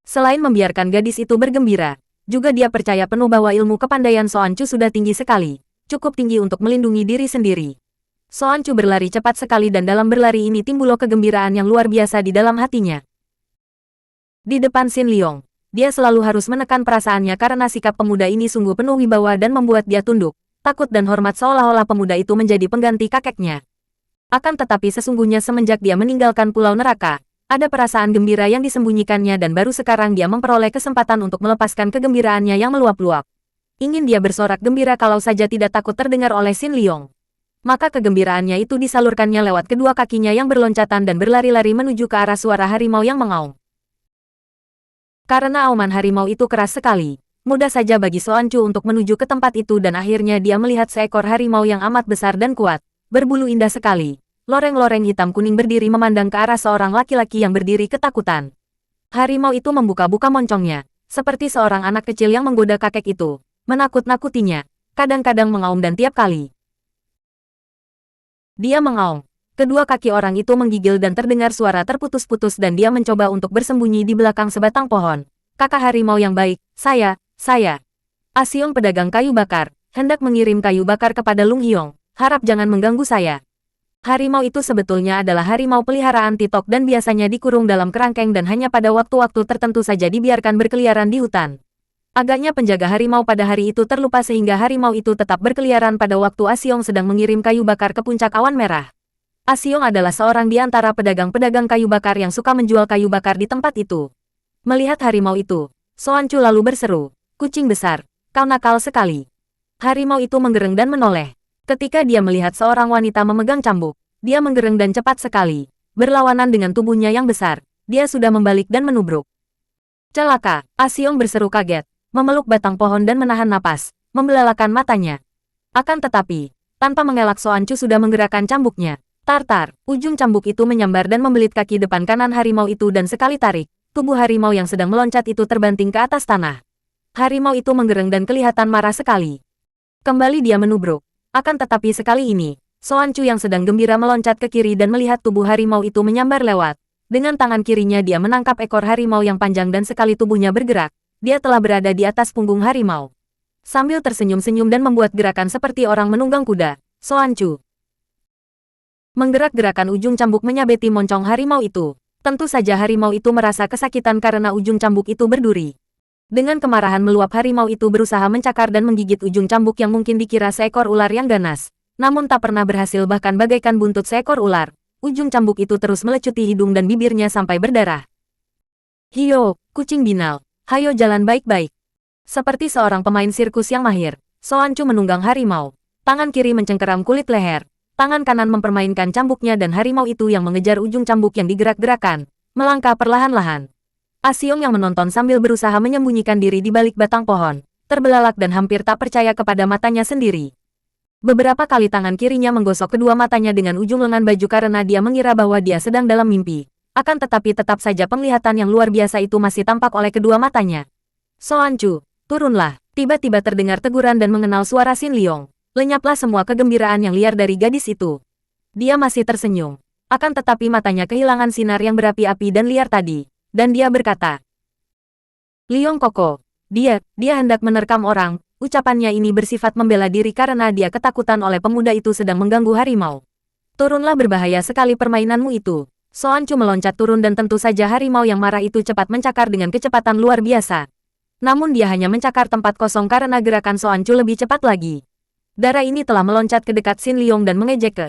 Selain membiarkan gadis itu bergembira, juga dia percaya penuh bahwa ilmu kepandaian Soan Chu sudah tinggi sekali. Cukup tinggi untuk melindungi diri sendiri. Soan Chu berlari cepat sekali dan dalam berlari ini timbul kegembiraan yang luar biasa di dalam hatinya. Di depan Xin Liong, dia selalu harus menekan perasaannya karena sikap pemuda ini sungguh penuh wibawa dan membuat dia tunduk, takut dan hormat seolah-olah pemuda itu menjadi pengganti kakeknya. Akan tetapi sesungguhnya semenjak dia meninggalkan Pulau Neraka, Ada perasaan gembira yang disembunyikannya dan baru sekarang dia memperoleh kesempatan untuk melepaskan kegembiraannya yang meluap-luap. Ingin dia bersorak gembira kalau saja tidak takut terdengar oleh Xin Liong. Maka kegembiraannya itu disalurkannya lewat kedua kakinya yang berloncatan dan berlari-lari menuju ke arah suara harimau yang mengaum. Karena auman harimau itu keras sekali, mudah saja bagi Soancu untuk menuju ke tempat itu dan akhirnya dia melihat seekor harimau yang amat besar dan kuat, berbulu indah sekali. Loreng-loreng hitam kuning berdiri memandang ke arah seorang laki-laki yang berdiri ketakutan. Harimau itu membuka-buka moncongnya, seperti seorang anak kecil yang menggoda kakek itu, menakut-nakutinya, kadang-kadang mengaum dan tiap kali dia mengaum, kedua kaki orang itu menggigil dan terdengar suara terputus-putus dan dia mencoba untuk bersembunyi di belakang sebatang pohon. Kakak harimau yang baik, saya. Asiong pedagang kayu bakar, hendak mengirim kayu bakar kepada Lung Hyong, harap jangan mengganggu saya. Harimau itu sebetulnya adalah harimau peliharaan Titok dan biasanya dikurung dalam kerangkeng dan hanya pada waktu-waktu tertentu saja dibiarkan berkeliaran di hutan. Agaknya penjaga harimau pada hari itu terlupa sehingga harimau itu tetap berkeliaran pada waktu Asiong sedang mengirim kayu bakar ke puncak awan merah. Asiong adalah seorang di antara pedagang-pedagang kayu bakar yang suka menjual kayu bakar di tempat itu. Melihat harimau itu, Soancu lalu berseru, "Kucing besar, kau nakal sekali." Harimau itu menggereng dan menoleh. Ketika dia melihat seorang wanita memegang cambuk, dia menggereng dan cepat sekali. Berlawanan dengan tubuhnya yang besar, dia sudah membalik dan menubruk. Celaka, Asiong berseru kaget, memeluk batang pohon dan menahan napas, membelalakan matanya. Akan tetapi, tanpa mengelak Soancu sudah menggerakkan cambuknya. Tar-tar, ujung cambuk itu menyambar dan membelit kaki depan kanan harimau itu dan sekali tarik, tubuh harimau yang sedang meloncat itu terbanting ke atas tanah. Harimau itu menggereng dan kelihatan marah sekali. Kembali dia menubruk. Akan tetapi sekali ini, Soancu yang sedang gembira meloncat ke kiri dan melihat tubuh harimau itu menyambar lewat. Dengan tangan kirinya dia menangkap ekor harimau yang panjang dan sekali tubuhnya bergerak, dia telah berada di atas punggung harimau. Sambil tersenyum-senyum dan membuat gerakan seperti orang menunggang kuda, Soancu menggerak-gerakan ujung cambuk menyabeti moncong harimau itu. Tentu saja harimau itu merasa kesakitan karena ujung cambuk itu berduri. Dengan kemarahan meluap harimau itu berusaha mencakar dan menggigit ujung cambuk yang mungkin dikira seekor ular yang ganas. Namun tak pernah berhasil bahkan bagaikan buntut seekor ular. Ujung cambuk itu terus melecuti hidung dan bibirnya sampai berdarah. Hiyo, kucing binal, hayo jalan baik-baik. Seperti seorang pemain sirkus yang mahir, Soancu menunggang harimau. Tangan kiri mencengkeram kulit leher. Tangan kanan mempermainkan cambuknya dan harimau itu yang mengejar ujung cambuk yang digerak-gerakan, melangkah perlahan-lahan. Asiong yang menonton sambil berusaha menyembunyikan diri di balik batang pohon, terbelalak dan hampir tak percaya kepada matanya sendiri. Beberapa kali tangan kirinya menggosok kedua matanya dengan ujung lengan baju karena dia mengira bahwa dia sedang dalam mimpi. Akan tetapi tetap saja penglihatan yang luar biasa itu masih tampak oleh kedua matanya. Soancu, turunlah. Tiba-tiba terdengar teguran dan mengenal suara Xin Liong. Lenyaplah semua kegembiraan yang liar dari gadis itu. Dia masih tersenyum. Akan tetapi matanya kehilangan sinar yang berapi-api dan liar tadi. Dan dia berkata, "Liong Koko, dia hendak menerkam orang." Ucapannya ini bersifat membela diri karena dia ketakutan oleh pemuda itu sedang mengganggu harimau. "Turunlah, berbahaya sekali permainanmu itu." Soancu meloncat turun dan tentu saja harimau yang marah itu cepat mencakar dengan kecepatan luar biasa. Namun dia hanya mencakar tempat kosong karena gerakan Soancu lebih cepat lagi. Darah ini telah meloncat ke dekat Xin Liong dan mengejek ke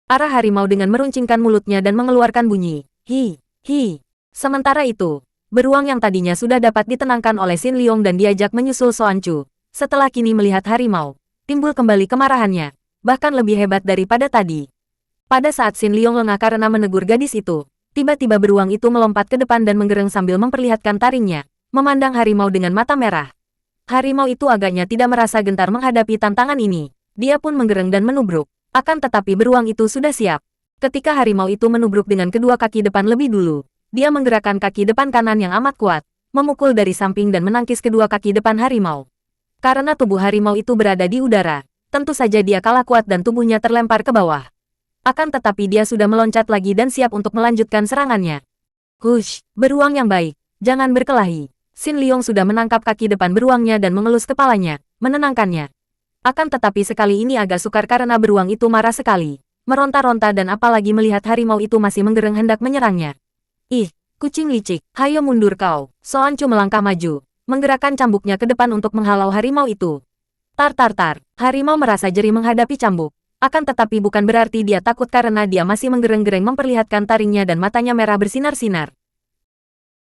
arah harimau dengan meruncingkan mulutnya dan mengeluarkan bunyi, "Hi, hi." Sementara itu, beruang yang tadinya sudah dapat ditenangkan oleh Xin Liong dan diajak menyusul Soancu, setelah kini melihat harimau, timbul kembali kemarahannya, bahkan lebih hebat daripada tadi. Pada saat Xin Liong lengah karena menegur gadis itu, tiba-tiba beruang itu melompat ke depan dan menggereng sambil memperlihatkan taringnya, memandang harimau dengan mata merah. Harimau itu agaknya tidak merasa gentar menghadapi tantangan ini, dia pun menggereng dan menubruk, akan tetapi beruang itu sudah siap. Ketika harimau itu menubruk dengan kedua kaki depan lebih dulu, dia menggerakkan kaki depan kanan yang amat kuat, memukul dari samping dan menangkis kedua kaki depan harimau. Karena tubuh harimau itu berada di udara, tentu saja dia kalah kuat dan tubuhnya terlempar ke bawah. Akan tetapi dia sudah meloncat lagi dan siap untuk melanjutkan serangannya. "Hush, beruang yang baik, jangan berkelahi." Xin Liong sudah menangkap kaki depan beruangnya dan mengelus kepalanya, menenangkannya. Akan tetapi sekali ini agak sukar karena beruang itu marah sekali, meronta-ronta dan apalagi melihat harimau itu masih menggereng hendak menyerangnya. "Ih, kucing licik, hayo mundur kau." Soancu melangkah maju, menggerakkan cambuknya ke depan untuk menghalau harimau itu. Tar, harimau merasa jeri menghadapi cambuk. Akan tetapi bukan berarti dia takut karena dia masih menggereng-gereng memperlihatkan taringnya dan matanya merah bersinar-sinar.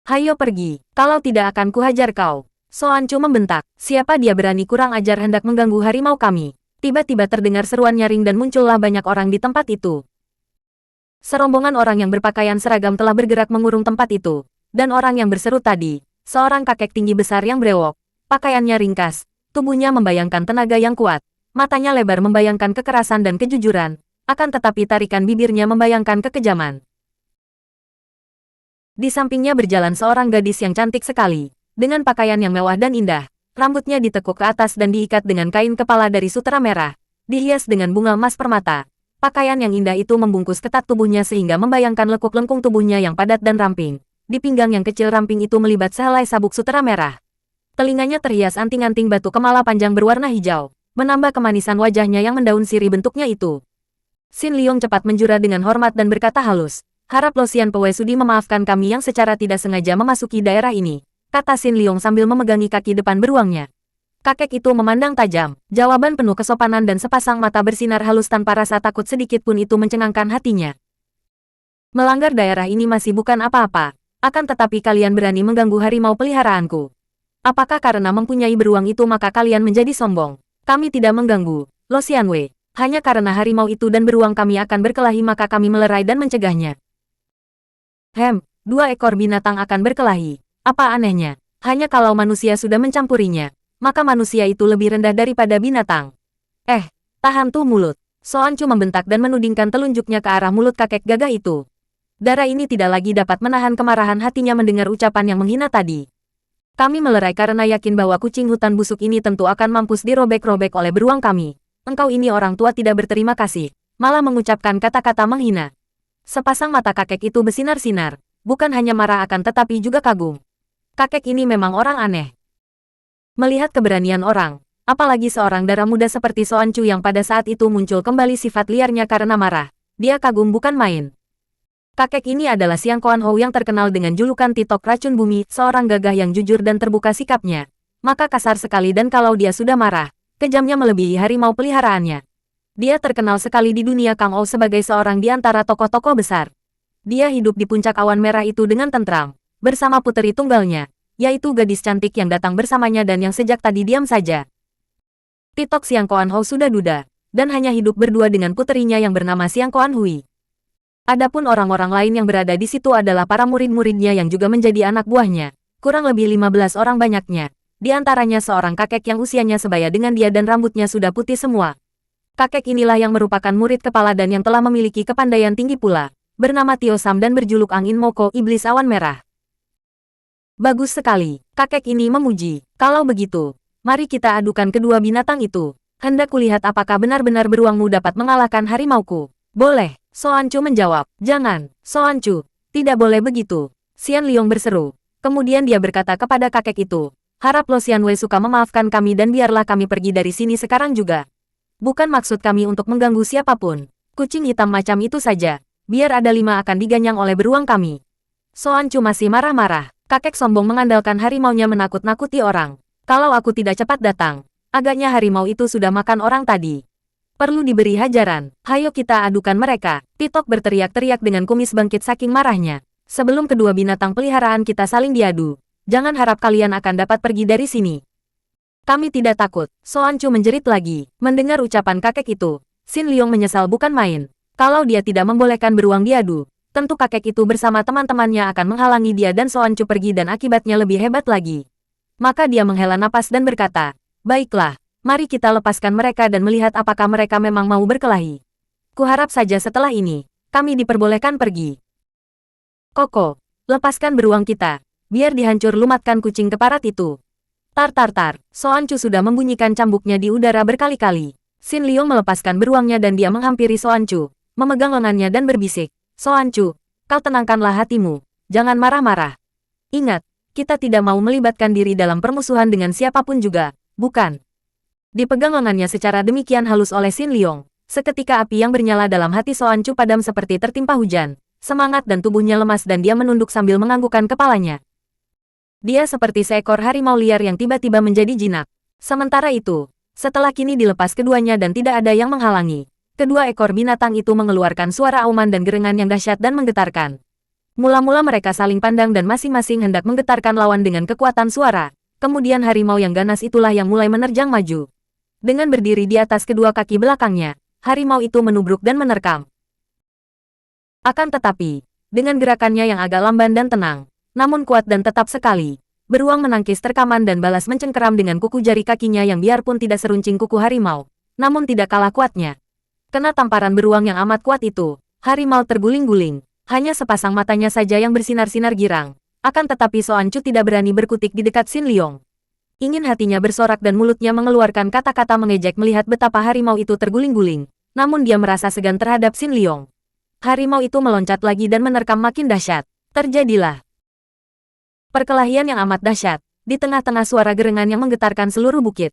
Hayo pergi, kalau tidak akan kuhajar kau. Soan Chu membentak, siapa dia berani kurang ajar hendak mengganggu harimau kami. Tiba-tiba terdengar seruan nyaring dan muncullah banyak orang di tempat itu. Serombongan orang yang berpakaian seragam telah bergerak mengurung tempat itu. Dan orang yang berseru tadi, seorang kakek tinggi besar yang brewok, pakaiannya ringkas, tubuhnya membayangkan tenaga yang kuat, matanya lebar membayangkan kekerasan dan kejujuran, akan tetapi tarikan bibirnya membayangkan kekejaman. Di sampingnya berjalan seorang gadis yang cantik sekali, dengan pakaian yang mewah dan indah, rambutnya ditekuk ke atas dan diikat dengan kain kepala dari sutera merah, dihias dengan bunga emas permata. Pakaian yang indah itu membungkus ketat tubuhnya sehingga membayangkan lekuk lengkung tubuhnya yang padat dan ramping. Di pinggang yang kecil ramping itu melibat sehelai sabuk sutera merah. Telinganya terhias anting-anting batu kemala panjang berwarna hijau, menambah kemanisan wajahnya yang mendaun sirih bentuknya itu. Xin Liong cepat menjura dengan hormat dan berkata halus, harap Lo Xian Pei sudi memaafkan kami yang secara tidak sengaja memasuki daerah ini, kata Xin Liong sambil memegangi kaki depan beruangnya. Kakek itu memandang tajam, jawaban penuh kesopanan dan sepasang mata bersinar halus tanpa rasa takut sedikit pun itu mencengangkan hatinya. Melanggar daerah ini masih bukan apa-apa. Akan tetapi kalian berani mengganggu harimau peliharaanku. Apakah karena mempunyai beruang itu maka kalian menjadi sombong? Kami tidak mengganggu, Lo Xianwei. Hanya karena harimau itu dan beruang kami akan berkelahi maka kami melerai dan mencegahnya. Dua ekor binatang akan berkelahi. Apa anehnya? Hanya kalau manusia sudah mencampurinya, maka manusia itu lebih rendah daripada binatang. Tahan tuh mulut. Soan Chu membentak dan menudingkan telunjuknya ke arah mulut kakek gagah itu. Darah ini tidak lagi dapat menahan kemarahan hatinya mendengar ucapan yang menghina tadi. Kami melerai karena yakin bahwa kucing hutan busuk ini tentu akan mampus dirobek-robek oleh beruang kami. Engkau ini orang tua tidak berterima kasih, malah mengucapkan kata-kata menghina. Sepasang mata kakek itu bersinar-sinar, bukan hanya marah akan tetapi juga kagum. Kakek ini memang orang aneh. Melihat keberanian orang, apalagi seorang darah muda seperti Soan Chu yang pada saat itu muncul kembali sifat liarnya karena marah, dia kagum bukan main. Kakek ini adalah Xiang Kuan-hou yang terkenal dengan julukan Titok Racun Bumi, seorang gagah yang jujur dan terbuka sikapnya. Maka kasar sekali dan kalau dia sudah marah, kejamnya melebihi harimau peliharaannya. Dia terkenal sekali di dunia Kang-ou sebagai seorang di antara tokoh-tokoh besar. Dia hidup di puncak awan merah itu dengan tentram, bersama puteri tunggalnya, yaitu gadis cantik yang datang bersamanya dan yang sejak tadi diam saja. Titok Xiang Kuan-hou sudah duda, dan hanya hidup berdua dengan puterinya yang bernama Xiang Kuan-hui. Adapun orang-orang lain yang berada di situ adalah para murid-muridnya yang juga menjadi anak buahnya. Kurang lebih 15 orang banyaknya. Di antaranya seorang kakek yang usianya sebaya dengan dia dan rambutnya sudah putih semua. Kakek inilah yang merupakan murid kepala dan yang telah memiliki kepandaian tinggi pula. Bernama Tio Sam dan berjuluk Angin Moko, Iblis Awan Merah. Bagus sekali, kakek ini memuji. Kalau begitu, mari kita adukan kedua binatang itu. Hendak kulihat apakah benar-benar beruangmu dapat mengalahkan harimauku. Boleh. Soan Chu menjawab, jangan, Soan Chu, tidak boleh begitu. Xian Liong berseru. Kemudian dia berkata kepada kakek itu, harap Lo Xianwei suka memaafkan kami dan biarlah kami pergi dari sini sekarang juga. Bukan maksud kami untuk mengganggu siapapun. Kucing hitam macam itu saja. Biar ada 5 akan diganyang oleh beruang kami. Soan Chu masih marah-marah. Kakek sombong mengandalkan harimaunya menakut-nakuti orang. Kalau aku tidak cepat datang, agaknya harimau itu sudah makan orang tadi. Perlu diberi hajaran. Hayo kita adukan mereka. Titok berteriak-teriak dengan kumis bangkit saking marahnya. Sebelum kedua binatang peliharaan kita saling diadu, jangan harap kalian akan dapat pergi dari sini. Kami tidak takut. Soan Chu menjerit lagi. Mendengar ucapan kakek itu, Xin Liong menyesal bukan main. Kalau dia tidak membolehkan beruang diadu, tentu kakek itu bersama teman-temannya akan menghalangi dia dan Soan Chu pergi dan akibatnya lebih hebat lagi. Maka dia menghela napas dan berkata, baiklah. Mari kita lepaskan mereka dan melihat apakah mereka memang mau berkelahi. Kuharap saja setelah ini, kami diperbolehkan pergi. Koko, lepaskan beruang kita, biar dihancur lumatkan kucing keparat itu. Tar, Soan Chu sudah membunyikan cambuknya di udara berkali-kali. Xin Liong melepaskan beruangnya dan dia menghampiri Soan Chu, memegang lengannya dan berbisik, Soan Chu, kau tenangkanlah hatimu, jangan marah-marah. Ingat, kita tidak mau melibatkan diri dalam permusuhan dengan siapapun juga, bukan? Dipegang lengannya secara demikian halus oleh Xin Liong. Seketika api yang bernyala dalam hati Soan Chu padam seperti tertimpa hujan. Semangat dan tubuhnya lemas dan dia menunduk sambil menganggukkan kepalanya. Dia seperti seekor harimau liar yang tiba-tiba menjadi jinak. Sementara itu, setelah kini dilepas keduanya dan tidak ada yang menghalangi, Kedua ekor binatang itu mengeluarkan suara auman dan gerengan yang dahsyat dan menggetarkan. Mula-mula mereka saling pandang dan masing-masing hendak menggetarkan lawan dengan kekuatan suara. Kemudian harimau yang ganas itulah yang mulai menerjang maju. Dengan berdiri di atas kedua kaki belakangnya, harimau itu menubruk dan menerkam. Akan tetapi, dengan gerakannya yang agak lamban dan tenang, namun kuat dan tetap sekali, beruang menangkis terkaman dan balas mencengkeram dengan kuku jari kakinya yang biarpun tidak seruncing kuku harimau, namun tidak kalah kuatnya. Kena tamparan beruang yang amat kuat itu, harimau terguling-guling, hanya sepasang matanya saja yang bersinar-sinar girang. Akan tetapi Soan Chu tidak berani berkutik di dekat Xin Liong. Ingin hatinya bersorak dan mulutnya mengeluarkan kata-kata mengejek melihat betapa harimau itu terguling-guling, namun dia merasa segan terhadap Xin Liong. Harimau itu meloncat lagi dan menerkam makin dahsyat. Terjadilah perkelahian yang amat dahsyat, di tengah-tengah suara gerengan yang menggetarkan seluruh bukit.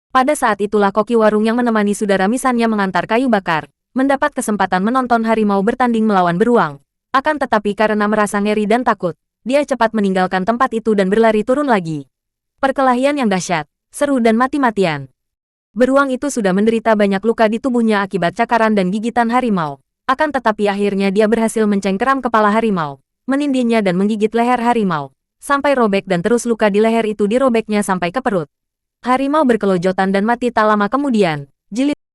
Pada saat itulah koki warung yang menemani saudara misannya mengantar kayu bakar, mendapat kesempatan menonton harimau bertanding melawan beruang. Akan tetapi karena merasa ngeri dan takut, dia cepat meninggalkan tempat itu dan berlari turun lagi. Perkelahian yang dahsyat, seru dan mati-matian. Beruang itu sudah menderita banyak luka di tubuhnya akibat cakaran dan gigitan harimau. Akan tetapi akhirnya dia berhasil mencengkeram kepala harimau, menindihnya dan menggigit leher harimau, sampai robek dan terus luka di leher itu dirobeknya sampai ke perut. Harimau berkelojotan dan mati tak lama kemudian.